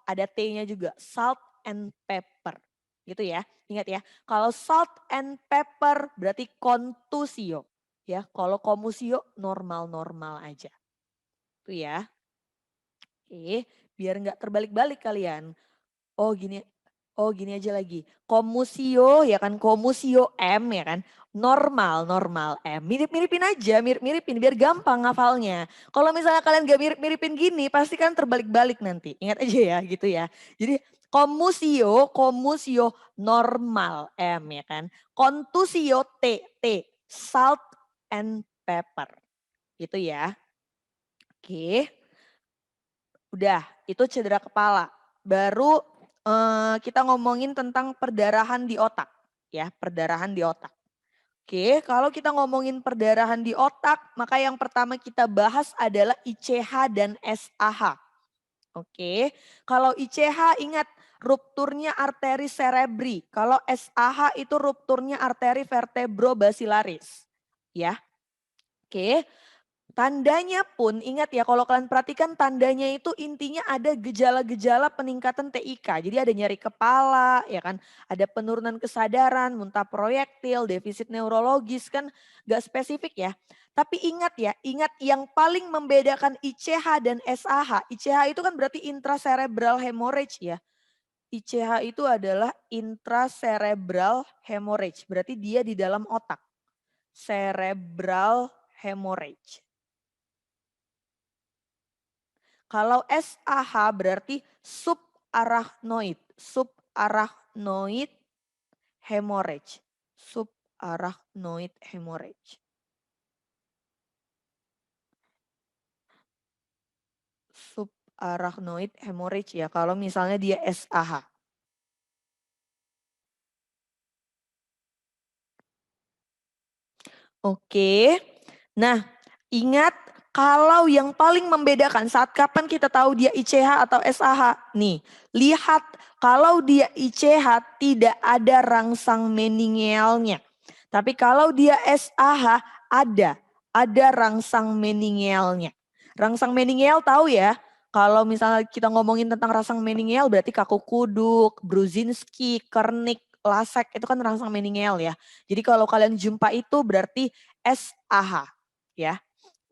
[SPEAKER 1] ada T-nya juga, salt and pepper. Gitu ya. Ingat ya, kalau salt and pepper berarti kontusio ya. Kalau komusio normal-normal aja. Itu ya. Oke, biar nggak terbalik-balik kalian. Oh gini, oh gini aja lagi. Komusio ya kan, komusio M ya kan. Normal, normal M. Mirip-miripin aja, mirip-miripin biar gampang ngafalnya. Kalau misalnya kalian gak mirip-miripin gini, pasti kan terbalik-balik nanti. Ingat aja ya gitu ya. Jadi komusio normal M ya kan. Kontusio T, salt and pepper. Gitu ya. Oke. Udah, itu cedera kepala. Baru kita ngomongin tentang perdarahan di otak. Ya, perdarahan di otak. Oke, kalau kita ngomongin perdarahan di otak, maka yang pertama kita bahas adalah ICH dan SAH. Oke, kalau ICH ingat rupturnya arteri cerebri. Kalau SAH itu rupturnya arteri vertebrobasilaris. Ya, oke. Tandanya pun ingat ya kalau kalian perhatikan tandanya itu intinya ada gejala-gejala peningkatan TIK. Jadi ada nyeri kepala, ya kan, ada penurunan kesadaran, muntah proyektil, defisit neurologis kan gak spesifik ya. Tapi ingat ya, ingat yang paling membedakan ICH dan SAH. ICH itu kan berarti intracerebral hemorrhage ya. ICH itu adalah intracerebral hemorrhage, berarti dia di dalam otak. Cerebral hemorrhage. Kalau SAH berarti subarachnoid, subarachnoid hemorrhage, subarachnoid hemorrhage. Subarachnoid hemorrhage ya kalau misalnya dia SAH. Oke. Nah, ingat kalau yang paling membedakan saat kapan kita tahu dia ICH atau SAH. Nih, lihat kalau dia ICH tidak ada rangsang meningealnya. Tapi kalau dia SAH ada rangsang meningealnya. Rangsang meningeal tahu ya, kalau misalnya kita ngomongin tentang rangsang meningeal berarti kaku kuduk, Brudzinski, Kernik, Lasek itu kan rangsang meningeal ya. Jadi kalau kalian jumpa itu berarti SAH ya.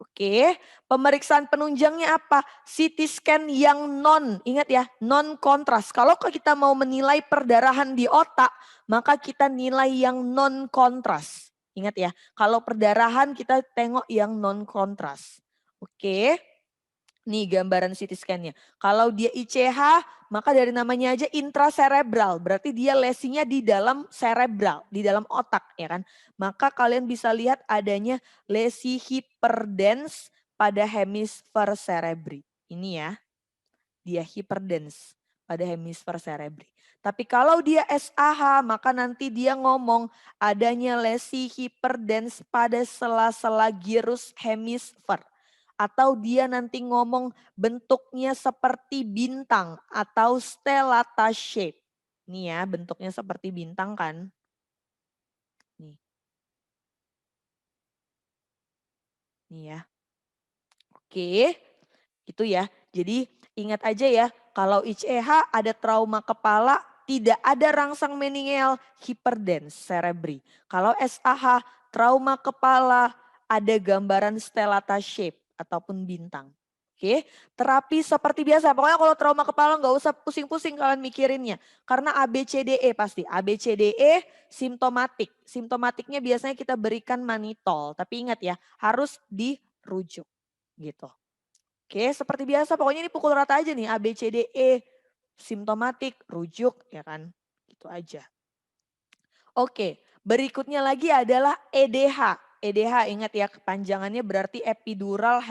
[SPEAKER 1] Oke, pemeriksaan penunjangnya apa? CT scan yang ingat ya, non kontras. Kalau kita mau menilai perdarahan di otak, maka kita nilai yang non kontras. Ingat ya, kalau perdarahan kita tengok yang non kontras. Oke. Nih gambaran CT scan-nya. Kalau dia ICH, maka dari namanya aja intracerebral. Berarti dia lesinya di dalam cerebral, di dalam otak ya kan. Maka kalian bisa lihat adanya lesi hiperdens pada hemisfer cerebri. Ini ya, dia hiperdens pada hemisfer cerebri. Tapi kalau dia SAH, maka nanti dia ngomong adanya lesi hiperdens pada sela-sela gyrus hemisfer. Atau dia nanti ngomong bentuknya seperti bintang atau stellata shape. Nih ya, bentuknya seperti bintang kan. Nih. Nih ya. Oke, itu ya. Jadi ingat aja ya, kalau ICH ada trauma kepala, tidak ada rangsang meningeal, hiperdens cerebri. Kalau SAH, trauma kepala, ada gambaran stellata shape ataupun bintang. Oke, terapi seperti biasa. Pokoknya kalau trauma kepala nggak usah pusing-pusing kalian mikirinnya. Karena ABCDE pasti. ABCDE simptomatik. Simptomatiknya biasanya kita berikan manitol. Tapi ingat ya, harus dirujuk gitu. Oke, seperti biasa pokoknya ini pukul rata aja nih A, B, C, D, E. Simptomatik, rujuk ya kan. Gitu aja. Oke, berikutnya lagi adalah EDH. EDH ingat ya kepanjangannya berarti epidural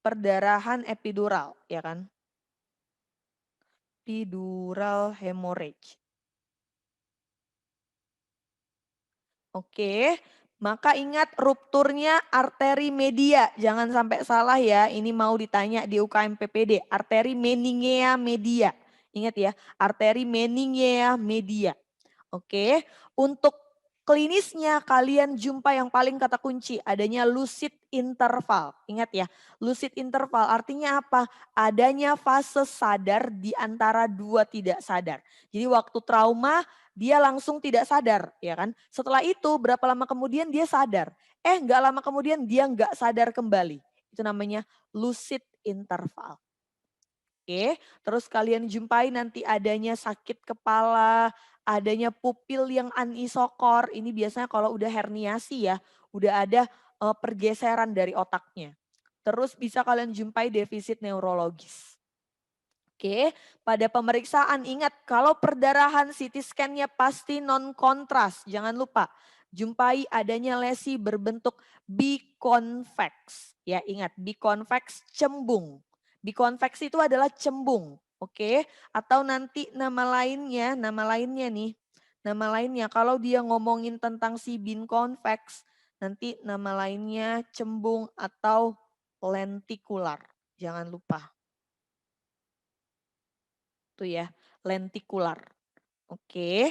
[SPEAKER 1] perdarahan epidural ya kan. Epidural hemorrhage. Oke, maka ingat rupturnya arteri media. Jangan sampai salah ya, ini mau ditanya di UKM PPD. Arteri meningea media. Ingat ya, arteri meningea media. Oke, untuk klinisnya kalian jumpa yang paling kata kunci adanya lucid interval. Ingat ya, lucid interval artinya apa? Adanya fase sadar di antara dua tidak sadar. Jadi waktu trauma dia langsung tidak sadar ya kan. Setelah itu berapa lama kemudian dia sadar. Nggak lama kemudian dia nggak sadar kembali. Itu namanya lucid interval. Oke, terus kalian jumpai nanti adanya sakit kepala, adanya pupil yang anisokor. Ini biasanya kalau udah herniasi ya, udah ada pergeseran dari otaknya. Terus bisa kalian jumpai defisit neurologis. Oke, pada pemeriksaan ingat kalau perdarahan CT scan-nya pasti non kontras. Jangan lupa jumpai adanya lesi berbentuk biconvex. Ya ingat biconvex cembung. Biconvex itu adalah cembung. Oke, atau nanti nama lainnya nih. Nama lainnya kalau dia ngomongin tentang si biconvex Nanti nama lainnya cembung atau lentikular. Jangan lupa. Tuh ya, lentikular. Oke.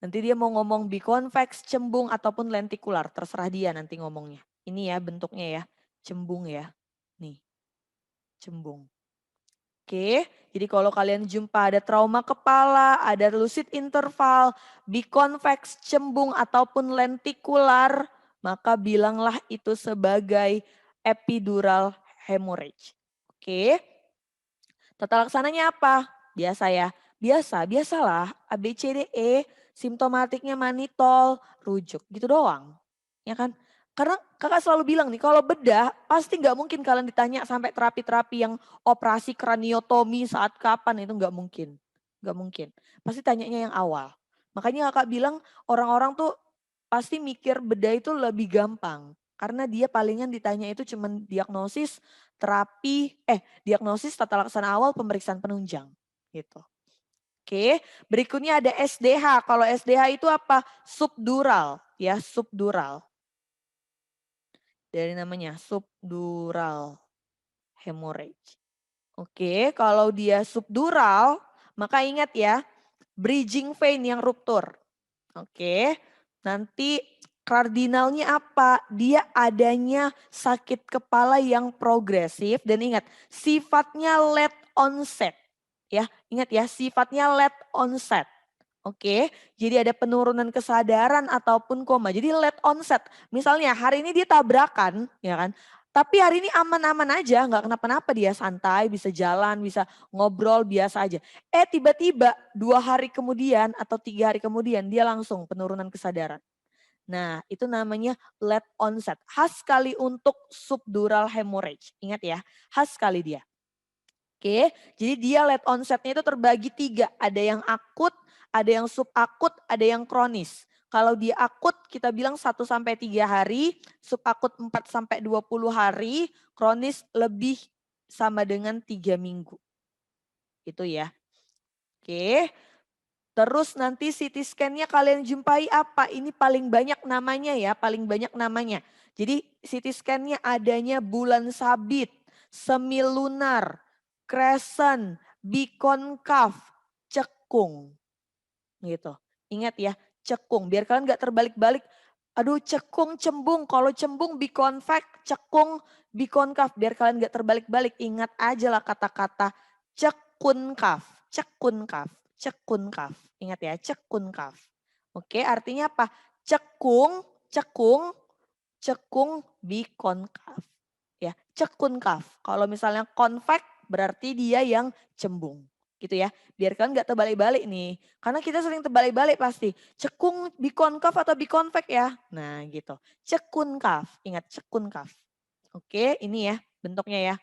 [SPEAKER 1] Nanti dia mau ngomong biconvex, cembung, ataupun lentikular. Terserah dia nanti ngomongnya. Ini ya bentuknya ya. Cembung ya. Nih, cembung. Oke, jadi kalau kalian jumpa ada trauma kepala, ada lucid interval, biconvex, cembung, ataupun lentikular, maka bilanglah itu sebagai epidural hemorrhage. Oke, tata laksananya apa? Biasa ya, biasalah A, B, C, D, E, simptomatiknya manitol, rujuk, gitu doang. Ya kan? Karena kakak selalu bilang nih, kalau bedah pasti nggak mungkin kalian ditanya sampai terapi-terapi yang operasi kraniotomi saat kapan, itu nggak mungkin. Nggak mungkin. Pasti tanyanya yang awal. Makanya kakak bilang orang-orang tuh pasti mikir bedah itu lebih gampang. Karena dia palingan ditanya itu cuman diagnosis, terapi, diagnosis, tata laksana awal, pemeriksaan penunjang. Gitu. Oke, berikutnya ada SDH. Kalau SDH itu apa? Subdural, ya, subdural. Dari namanya subdural hemorrhage. Oke, kalau dia subdural, maka ingat ya, bridging vein yang ruptur. Oke, nanti kardinalnya apa? Dia adanya sakit kepala yang progresif dan ingat sifatnya late onset. Ya, ingat ya, sifatnya late onset. Oke, jadi ada penurunan kesadaran ataupun koma. Jadi late onset. Misalnya hari ini dia tabrakan, ya kan? Tapi hari ini aman-aman aja, nggak kenapa-napa, dia santai, bisa jalan, bisa ngobrol biasa aja. Tiba-tiba 2 hari kemudian atau 3 hari kemudian dia langsung penurunan kesadaran. Nah itu namanya late onset. Khas sekali untuk subdural hemorrhage. Ingat ya, khas sekali dia. Oke, jadi dia late onsetnya itu terbagi 3. Ada yang akut, ada yang subakut, ada yang kronis. Kalau dia akut kita bilang 1-3 hari, subakut 4-20 hari, kronis lebih sama dengan 3 minggu. Itu ya. Oke, terus nanti CT scan-nya kalian jumpai apa? Ini paling banyak namanya ya, paling banyak namanya. Jadi CT scan-nya adanya bulan sabit, semilunar, crescent, bikonkaf, cekung. Gitu. Ingat ya, cekung. Biar kalian gak terbalik-balik. Aduh cekung, cembung. Kalau cembung bikonvex, cekung, bikonkaf. Biar kalian gak terbalik-balik. Ingat aja lah kata-kata cekunkaf, cekunkaf, cekunkaf. Ingat ya, cekunkaf. Oke, artinya apa? Cekung, cekung, cekung, bikonkaf. Ya, cekunkaf. Kalau misalnya konvek berarti dia yang cembung. Gitu ya. Biar kalian gak terbalik-balik nih. Karena kita sering terbalik-balik pasti. Cekung bikonkaf atau bikonvek ya. Nah gitu. Cekunkaf. Ingat cekunkaf. Oke, ini ya bentuknya ya.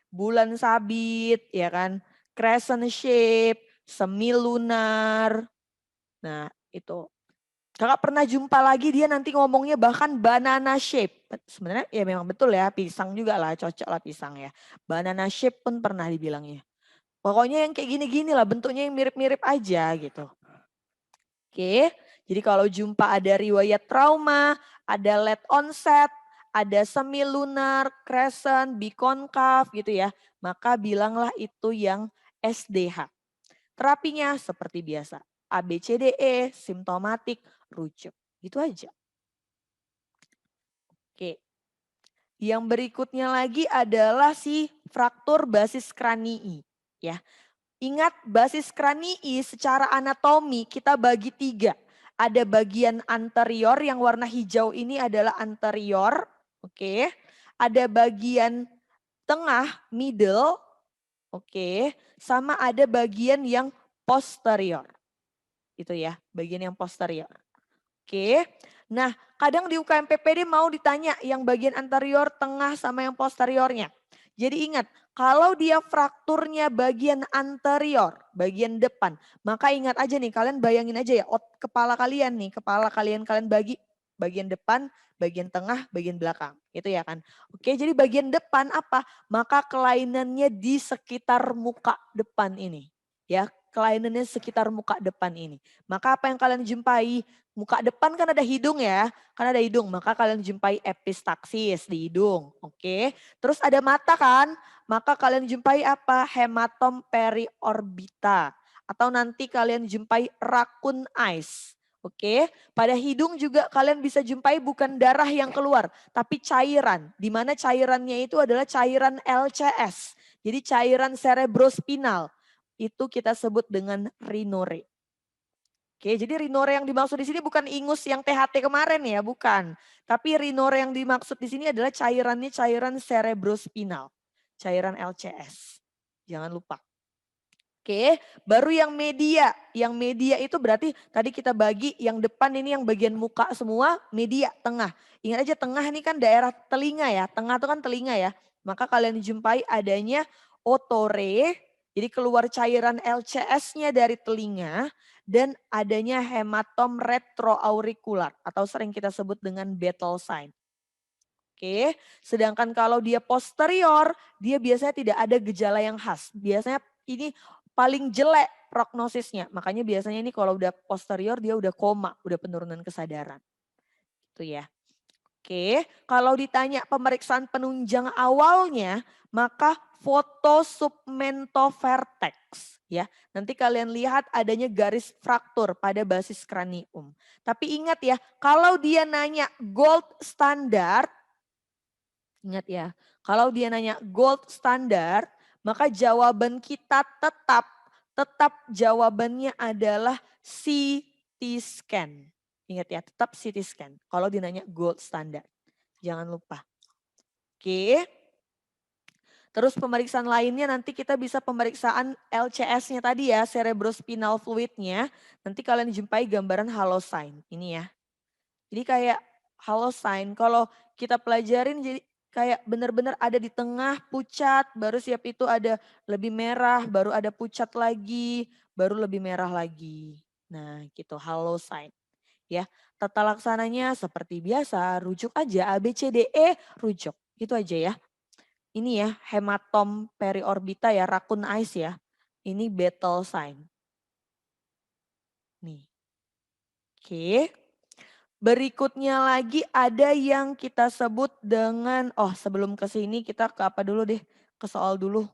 [SPEAKER 1] Bulan sabit ya kan. Crescent shape, semilunar. Nah itu. Kakak pernah jumpa lagi dia nanti ngomongnya bahkan banana shape. Sebenarnya ya memang betul ya, pisang juga lah, cocok lah pisang ya. Banana shape pun pernah dibilangnya. Pokoknya yang kayak gini-gini lah, bentuknya yang mirip-mirip aja gitu. Oke, jadi kalau jumpa ada riwayat trauma, ada late onset, ada semilunar, crescent, bikonkaf gitu ya. Maka bilanglah itu yang SDH. Terapinya seperti biasa. ABCDE, simptomatik, rujuk. Gitu aja. Oke. Yang berikutnya lagi adalah si fraktur basis kranii. Ya. Ingat basis kranii secara anatomi kita bagi 3. Ada bagian anterior yang warna hijau ini adalah anterior. Oke. Ada bagian tengah, middle. Oke. Sama ada bagian yang posterior. Itu ya, bagian yang posterior. Oke. Nah, kadang di UKM PPD mau ditanya yang bagian anterior, tengah, sama yang posteriornya. Jadi ingat, kalau dia frakturnya bagian anterior, bagian depan, maka ingat aja nih, kalian bayangin aja ya, kepala kalian nih, kepala kalian bagi bagian depan, bagian tengah, bagian belakang. Itu ya kan. Oke, jadi bagian depan apa? Maka kelainannya di sekitar muka depan ini. ya, kelainannya sekitar muka depan ini. Maka apa yang kalian jumpai? Muka depan kan ada hidung ya, kan ada hidung. Maka kalian jumpai epistaksis di hidung, oke. Terus ada mata kan, maka kalian jumpai apa? Hematom periorbita. Atau nanti kalian jumpai raccoon eyes. Oke, pada hidung juga kalian bisa jumpai bukan darah yang keluar, tapi cairan. Di mana cairannya itu adalah cairan LCS. Jadi cairan cerebrospinal. Itu kita sebut dengan rinore. Oke, jadi rinore yang dimaksud di sini bukan ingus yang THT kemarin ya, bukan. Tapi rinore yang dimaksud di sini adalah cairannya cairan cerebrospinal. Cairan LCS. Jangan lupa. Oke, baru yang media. Yang media itu berarti tadi kita bagi yang depan ini yang bagian muka semua, media tengah. Ingat aja tengah ini kan daerah telinga ya, tengah itu kan telinga ya. Maka kalian jumpai adanya otore, jadi keluar cairan LCS-nya dari telinga dan adanya hematom retroaurikular atau sering kita sebut dengan battle sign. Oke, sedangkan kalau dia posterior, dia biasanya tidak ada gejala yang khas. Biasanya ini paling jelek prognosisnya. Makanya biasanya ini kalau udah posterior dia udah koma, udah penurunan kesadaran. Itu ya. Oke, kalau ditanya pemeriksaan penunjang awalnya, maka foto submentovertex ya. Nanti kalian lihat adanya garis fraktur pada basis kranium. Tapi ingat ya, kalau dia nanya gold standard, ingat ya, kalau dia nanya gold standard, maka jawaban kita tetap jawabannya adalah CT scan. Ingat ya, tetap CT scan. Kalau dia nanya gold standard. Jangan lupa. Oke. Terus pemeriksaan lainnya nanti kita bisa pemeriksaan LCS-nya tadi ya, cerebrospinal fluid-nya. Nanti kalian jumpai gambaran halosign. Ini ya. Jadi kayak halosign, kalau kita pelajarin jadi kayak benar-benar ada di tengah pucat, baru siap itu ada lebih merah, baru ada pucat lagi, baru lebih merah lagi. Nah gitu halosign. Ya, tata laksananya seperti biasa, rujuk aja A, B, C, D, E, rujuk. Itu aja ya. Ini ya, hematom periorbita ya, raccoon eyes ya. Ini battle sign. Nih. Oke. Berikutnya lagi ada yang kita sebut dengan, oh sebelum ke sini kita ke apa dulu deh, ke soal dulu.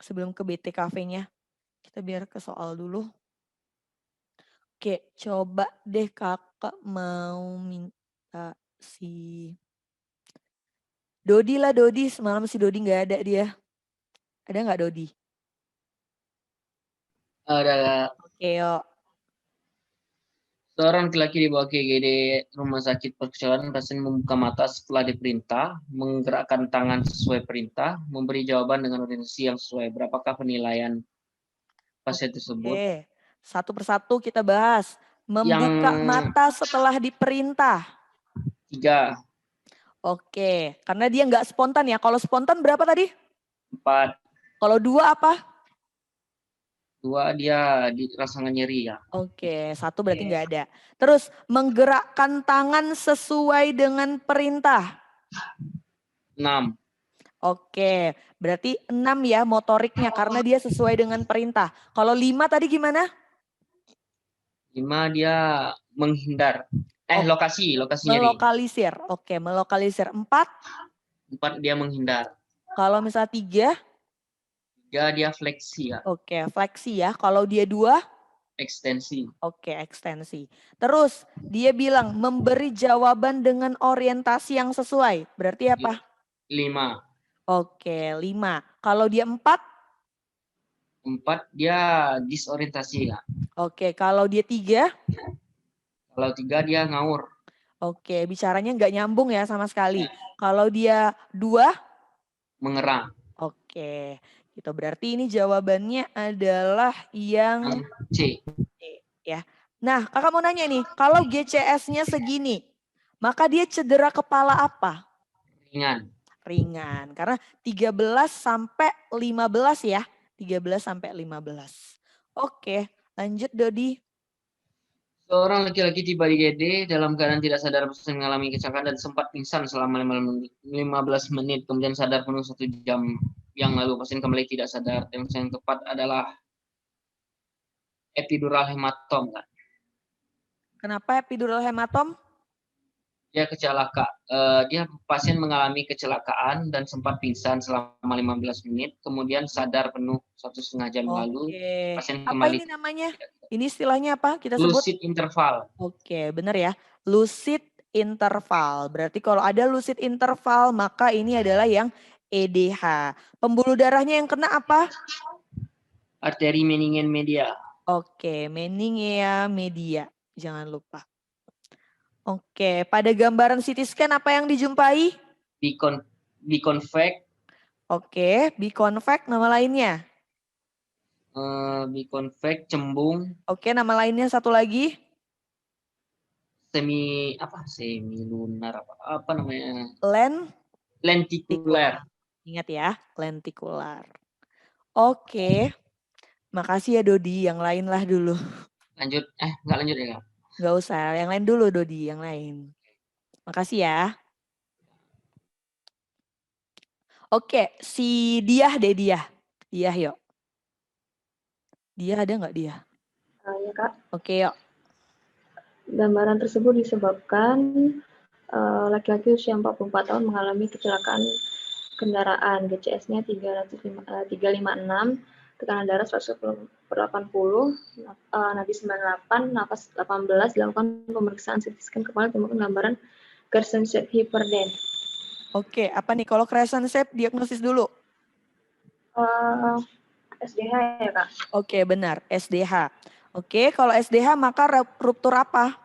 [SPEAKER 1] Sebelum ke BTKV-nya. Kita biar ke soal dulu. Oke, coba deh kakak mau minta si Dodi lah, Dodi. Semalam si Dodi nggak ada dia. Ada nggak Dodi?
[SPEAKER 3] Ada
[SPEAKER 1] Oke, yuk.
[SPEAKER 3] seorang laki-laki dibawa ke IGD Rumah Sakit Perkecualian. Pasien membuka mata setelah diperintah, menggerakkan tangan sesuai perintah, memberi jawaban dengan orientasi yang sesuai. Berapakah penilaian pasien tersebut?
[SPEAKER 1] Oke, satu persatu kita bahas.
[SPEAKER 3] Yang
[SPEAKER 1] Membuka mata setelah diperintah.
[SPEAKER 3] 3,
[SPEAKER 1] Oke, karena dia nggak spontan ya. Kalau spontan berapa tadi?
[SPEAKER 3] 4,
[SPEAKER 1] Kalau 2 apa?
[SPEAKER 3] 2 dia dirasakan nyeri ya.
[SPEAKER 1] Oke, 1 berarti nggak ada. Terus menggerakkan tangan sesuai dengan perintah.
[SPEAKER 3] 6,
[SPEAKER 1] Oke, berarti 6 ya motoriknya karena dia sesuai dengan perintah. Kalau 5 tadi gimana?
[SPEAKER 3] 5 dia menghindar. Lokasi nyeri.
[SPEAKER 1] Melokalisir. Oke, melokalisir. 4,
[SPEAKER 3] 4 dia menghindar.
[SPEAKER 1] kalau misalnya 3,
[SPEAKER 3] 3 dia fleksi ya.
[SPEAKER 1] oke, fleksi ya. Kalau dia 2,
[SPEAKER 3] Ekstensi.
[SPEAKER 1] oke, ekstensi. Terus dia bilang memberi jawaban dengan orientasi yang sesuai. Berarti apa?
[SPEAKER 3] 5.
[SPEAKER 1] Oke, 5. Kalau dia 4?
[SPEAKER 3] 4 dia disorientasi ya.
[SPEAKER 1] Oke, kalau dia 3?
[SPEAKER 3] Kalau 3 dia ngawur.
[SPEAKER 1] Oke, bicaranya nggak nyambung ya sama sekali. Kalau dia 2?
[SPEAKER 3] Mengerang.
[SPEAKER 1] Oke, gitu. Berarti ini jawabannya adalah yang
[SPEAKER 3] C.
[SPEAKER 1] Ya. Nah, kakak mau nanya nih, kalau GCS-nya segini, maka dia cedera kepala apa?
[SPEAKER 3] Ringan.
[SPEAKER 1] Ringan, karena 13 sampai 15 ya. 13 sampai 15. Oke, lanjut Dodi.
[SPEAKER 3] Seorang laki-laki tiba di GD dalam keadaan tidak sadar pasien mengalami kecelakaan dan sempat pingsan selama 15 menit. Kemudian sadar penuh 1 jam yang lalu pasien kembali tidak sadar. Yang tepat adalah epidural hematom, Kak.
[SPEAKER 1] Kenapa epidural hematom?
[SPEAKER 3] Dia dia pasien mengalami kecelakaan dan sempat pingsan selama 15 menit, kemudian sadar penuh 1,5 jam lalu,
[SPEAKER 1] Oke.
[SPEAKER 3] pasien
[SPEAKER 1] Apa
[SPEAKER 3] kembali
[SPEAKER 1] ini namanya? Ini istilahnya apa kita sebut?
[SPEAKER 3] lucid interval.
[SPEAKER 1] Oke, benar ya. Lucid interval. Berarti kalau ada lucid interval, maka ini adalah yang EDH. Pembuluh darahnya yang kena apa?
[SPEAKER 3] Arteri meningen media.
[SPEAKER 1] Oke, meningia media. Jangan lupa. Oke, pada gambaran CT scan apa yang dijumpai?
[SPEAKER 3] Biconvect,
[SPEAKER 1] Oke, biconvect nama lainnya.
[SPEAKER 3] biconvect cembung,
[SPEAKER 1] Oke, nama lainnya satu lagi.
[SPEAKER 3] semi lunar apa namanya?
[SPEAKER 1] Lentikular.
[SPEAKER 3] Lentikular.
[SPEAKER 1] Ingat ya, lentikular. Oke, makasih ya Dodi. Yang lain lah dulu.
[SPEAKER 3] Lanjut, nggak lanjut ya, Kak?
[SPEAKER 1] Nggak usah, yang lain dulu Dodi, yang lain. Makasih ya. Oke, si Diah deh Diah. Diah yuk. Diah ada nggak Diah?
[SPEAKER 4] Ya, Kak.
[SPEAKER 1] Oke yuk.
[SPEAKER 4] Gambaran tersebut disebabkan laki-laki usia 44 tahun mengalami kecelakaan kendaraan. GCS-nya 356, tekanan darah 100/80, nadi 98, nafas 18, dilakukan pemeriksaan CT scan kepala, ditemukan gambaran Gerson shape hyperden.
[SPEAKER 1] Oke, apa nih kalau crescent shape diagnosis dulu?
[SPEAKER 4] SDH ya, Kak?
[SPEAKER 1] Oke, benar, SDH. Oke, kalau SDH maka ruptur apa?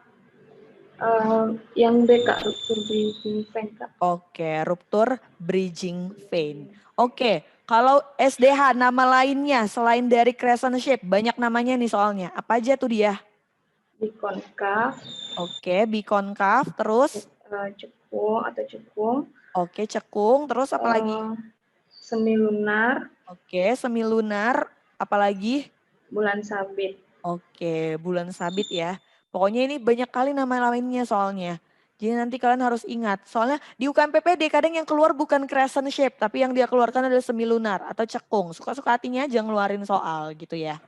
[SPEAKER 4] Yang B, Kak, ruptur bridging vein, Kak.
[SPEAKER 1] Oke, ruptur bridging vein. Oke, kalau SDH nama lainnya selain dari crescent shape, banyak namanya nih soalnya. Apa aja tuh dia?
[SPEAKER 4] Biconcav.
[SPEAKER 1] Oke, biconcav, terus?
[SPEAKER 4] Cekung atau cekung.
[SPEAKER 1] Oke, cekung, terus apa lagi?
[SPEAKER 4] Semilunar.
[SPEAKER 1] Oke, semilunar, apalagi?
[SPEAKER 4] Bulan sabit.
[SPEAKER 1] Oke, bulan sabit ya. Pokoknya ini banyak kali nama lainnya soalnya. Jadi nanti kalian harus ingat. Soalnya di UKMPPD kadang yang keluar bukan crescent shape, tapi yang dia keluarkan adalah semilunar atau cekung. Suka-suka hatinya aja ngeluarin soal gitu ya.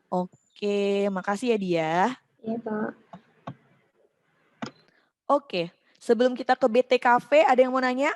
[SPEAKER 1] Oke, makasih ya Dia.
[SPEAKER 4] Iya, Kak.
[SPEAKER 1] Oke, sebelum kita ke BTKV ada yang mau nanya?